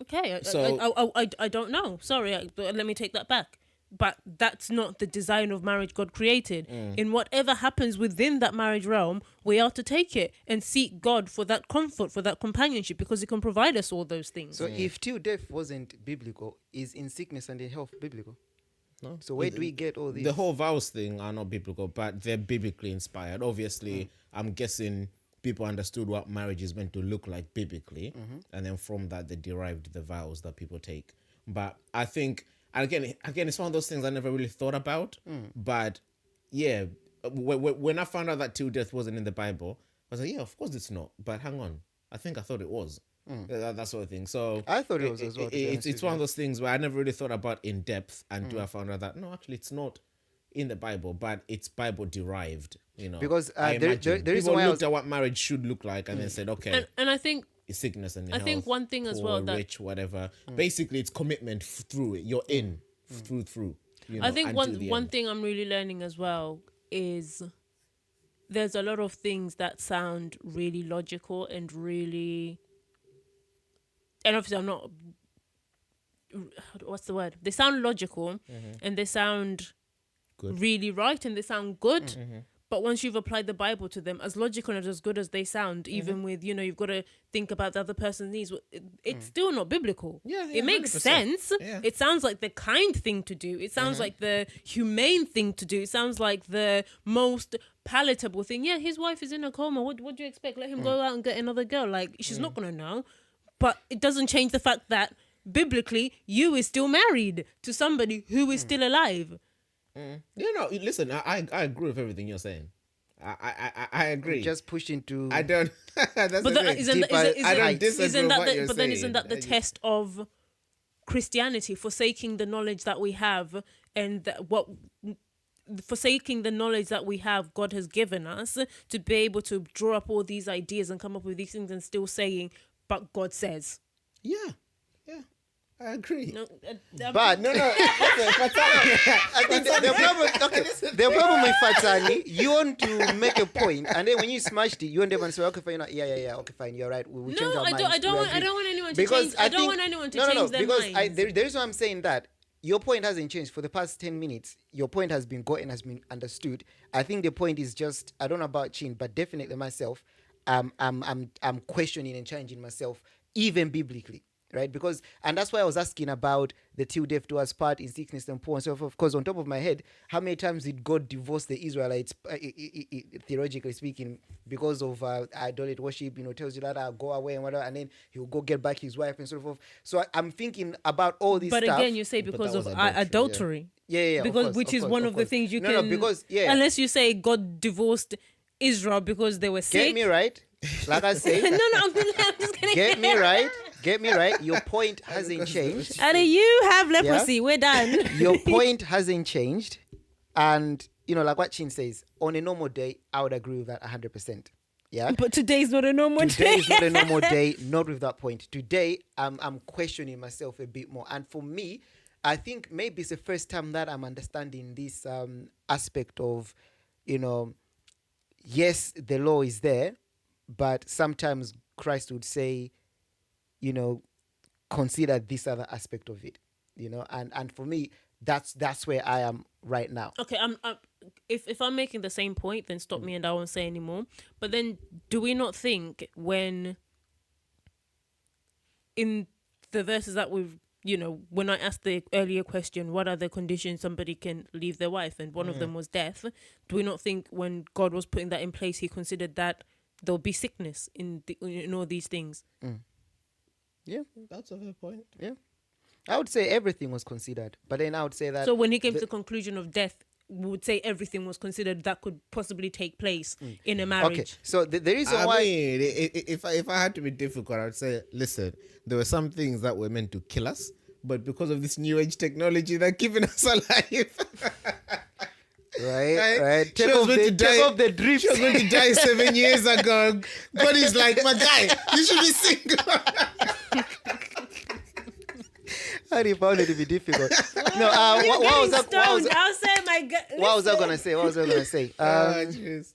Okay, I don't know. Sorry, let me take that back. But that's not the design of marriage God created. In whatever happens within that marriage realm, we are to take it and seek God for that comfort, for that companionship, because He can provide us all those things. So if till death wasn't biblical, is in sickness and in health biblical? No. So where do we get all these? The whole vows thing are not biblical, but they're biblically inspired. Obviously, I'm guessing people understood what marriage is meant to look like biblically, and then from that they derived the vows that people take. But I think, again, it's one of those things I never really thought about. But yeah, when I found out that till death wasn't in the Bible, I was like, yeah, of course it's not. But hang on, I think I thought it was. That sort of thing. So I thought it was as well. It's one of those things where I never really thought about in depth until I found out that no, actually, it's not in the Bible, but it's Bible derived. You know, because I there imagine is people why looked at what marriage should look like and then said, okay, And I think it's sickness and I health, think one thing as poor, well that rich, whatever. Basically, it's commitment through it. You're in through. You know, I think until the one end. thing I'm really learning as well is there's a lot of things that sound really logical and really, and obviously I'm not, what's the word? They sound logical and they sound Good. really right and they sound good. But once you've applied the Bible to them, as logical and as good as they sound, even with, you've got to think about the other person's needs, it's still not biblical. Yeah, it makes 100%. sense. Yeah. It sounds like the kind thing to do. It sounds like the humane thing to do. It sounds like the most palatable thing. Yeah, his wife is in a coma. What do you expect? Let him go out and get another girl. Like, she's not going to know. But it doesn't change the fact that biblically, you is still married to somebody who is still alive. Listen, I agree with everything you're saying. I agree. just pushed into. I don't. That's But the thing. I don't disagree with what you're but then saying. isn't that the test of Christianity, forsaking the knowledge that we have and forsaking the knowledge that we have, God has given us to be able to draw up all these ideas and come up with these things and still saying, but God says. Yeah, I agree. No, But No. I think the problem. Okay, the problem with Fatani, you want to make a point, and then when you smashed it, you want them to say, "Okay, fine, yeah, okay, fine, you're right. We change our minds." I don't want anyone to Because change. I don't want anyone to change their because minds. there is why I'm saying that your point hasn't changed for the past 10 minutes. Your point has been gotten, has been understood. I think the point is just, I don't know about Chin, but definitely myself, I'm questioning and changing myself, even biblically. Right, and that's why I was asking about the till death do us part in sickness and poor and so forth. Because on top of my head, how many times did God divorce the Israelites, theologically speaking, because of idolatry worship? Tells you that I'll go away and whatever, and then he'll go get back his wife and so forth. So I'm thinking about all this but stuff. again, you say because of was adultery. Yeah. Because which is one of the things you can. No, because unless you say God divorced Israel because they were sick. Get me right. Like I say. No, I'm just kidding. Get me right. Your point hasn't changed. And you have leprosy. We're done. Your point hasn't changed. And, like what Chin says, on a normal day, I would agree with that 100%. Yeah. But today's not a normal day. Today is not a normal day, not with that point. Today, I'm questioning myself a bit more. And for me, I think maybe it's the first time that I'm understanding this aspect of, yes, the law is there, but sometimes Christ would say, consider this other aspect of it, and for me, that's where I am right now. Okay, if I'm making the same point, then stop me and I won't say anymore. But then, do we not think when in the verses that we've, when I asked the earlier question, what are the conditions somebody can leave their wife, and one of them was death, do we not think when God was putting that in place, he considered that there'll be sickness in all these things? Yeah, That's a fair point. yeah. I would say everything was considered, but then I would say that. So when he came to the conclusion of death, we would say everything was considered that could possibly take place in a marriage. Okay, so the reason I why. mean, if I had to be difficult, I would say, listen, there were some things that were meant to kill us, but because of this new age technology, they're keeping us alive. Right. She Take was off going to die. take off the drip. She was going to die 7 years ago. God is like, my guy, you should be single. How do you found it to be difficult? No, what was that? I'll say my God. What was I gonna say? Jeez.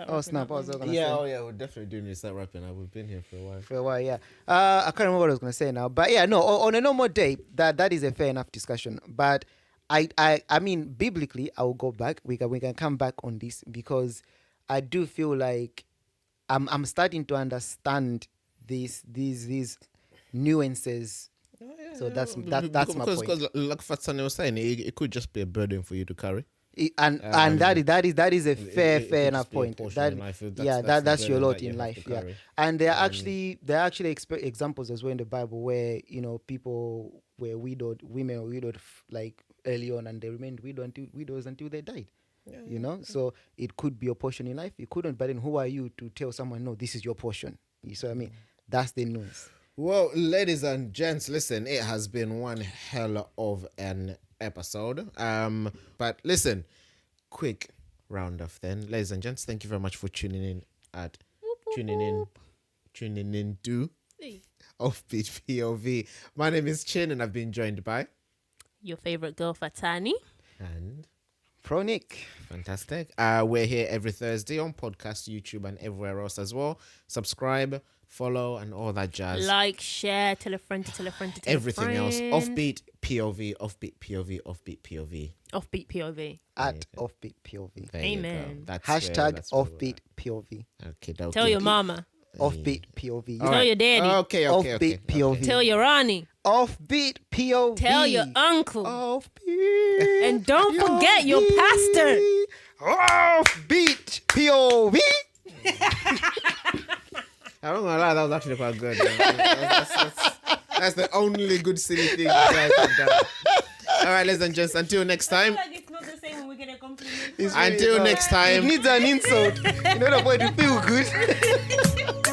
Oh snap! What was I gonna say? Yeah, we're definitely doing this. Start wrapping up. We've been here for a while. For a while, yeah. I can't remember what I was gonna say now, but yeah, no. On a normal day, that is a fair enough discussion. But I mean, biblically, I will go back. We can come back on this because I do feel like I'm starting to understand these nuances. So that's my point. Because like Fatsane was saying, it could just be a burden for you to carry. And that is a fair enough point. That's your lot in life. Yeah, and there are actually examples as well in the Bible where people were widowed, women were widowed like early on, and they remained widows until they died. So it could be your portion in life. It couldn't. But then who are you to tell someone no, this is your portion? You see what I mean? That's the news. Well, ladies and gents, listen, it has been one hell of an episode. But listen, quick round off then. Ladies and gents, thank you very much for tuning in to Offbeat POV. My name is Chin and I've been joined by your favorite girl, Fatani. And Pronic. Fantastic. We're here every Thursday on podcast, YouTube, and everywhere else as well. Subscribe, follow, and all that jazz. Like, share, tell a friend to tell a friend to tell everything a friend. else. Offbeat POV, Offbeat POV, Offbeat POV. Offbeat POV. At Offbeat POV. There Amen. Hashtag Offbeat POV. Okay, tell your mama. Offbeat POV. Tell your daddy. Okay. Offbeat POV. Tell your auntie. Offbeat POV. Tell your uncle. Offbeat. And don't forget your pastor. Offbeat POV. I'm not gonna lie, that was actually quite good. That's the only good silly thing you guys have done. All right, ladies and gents, until next time. I feel like it's not the same when we get a compliment. Until next time. It needs an insult in order for it to feel good.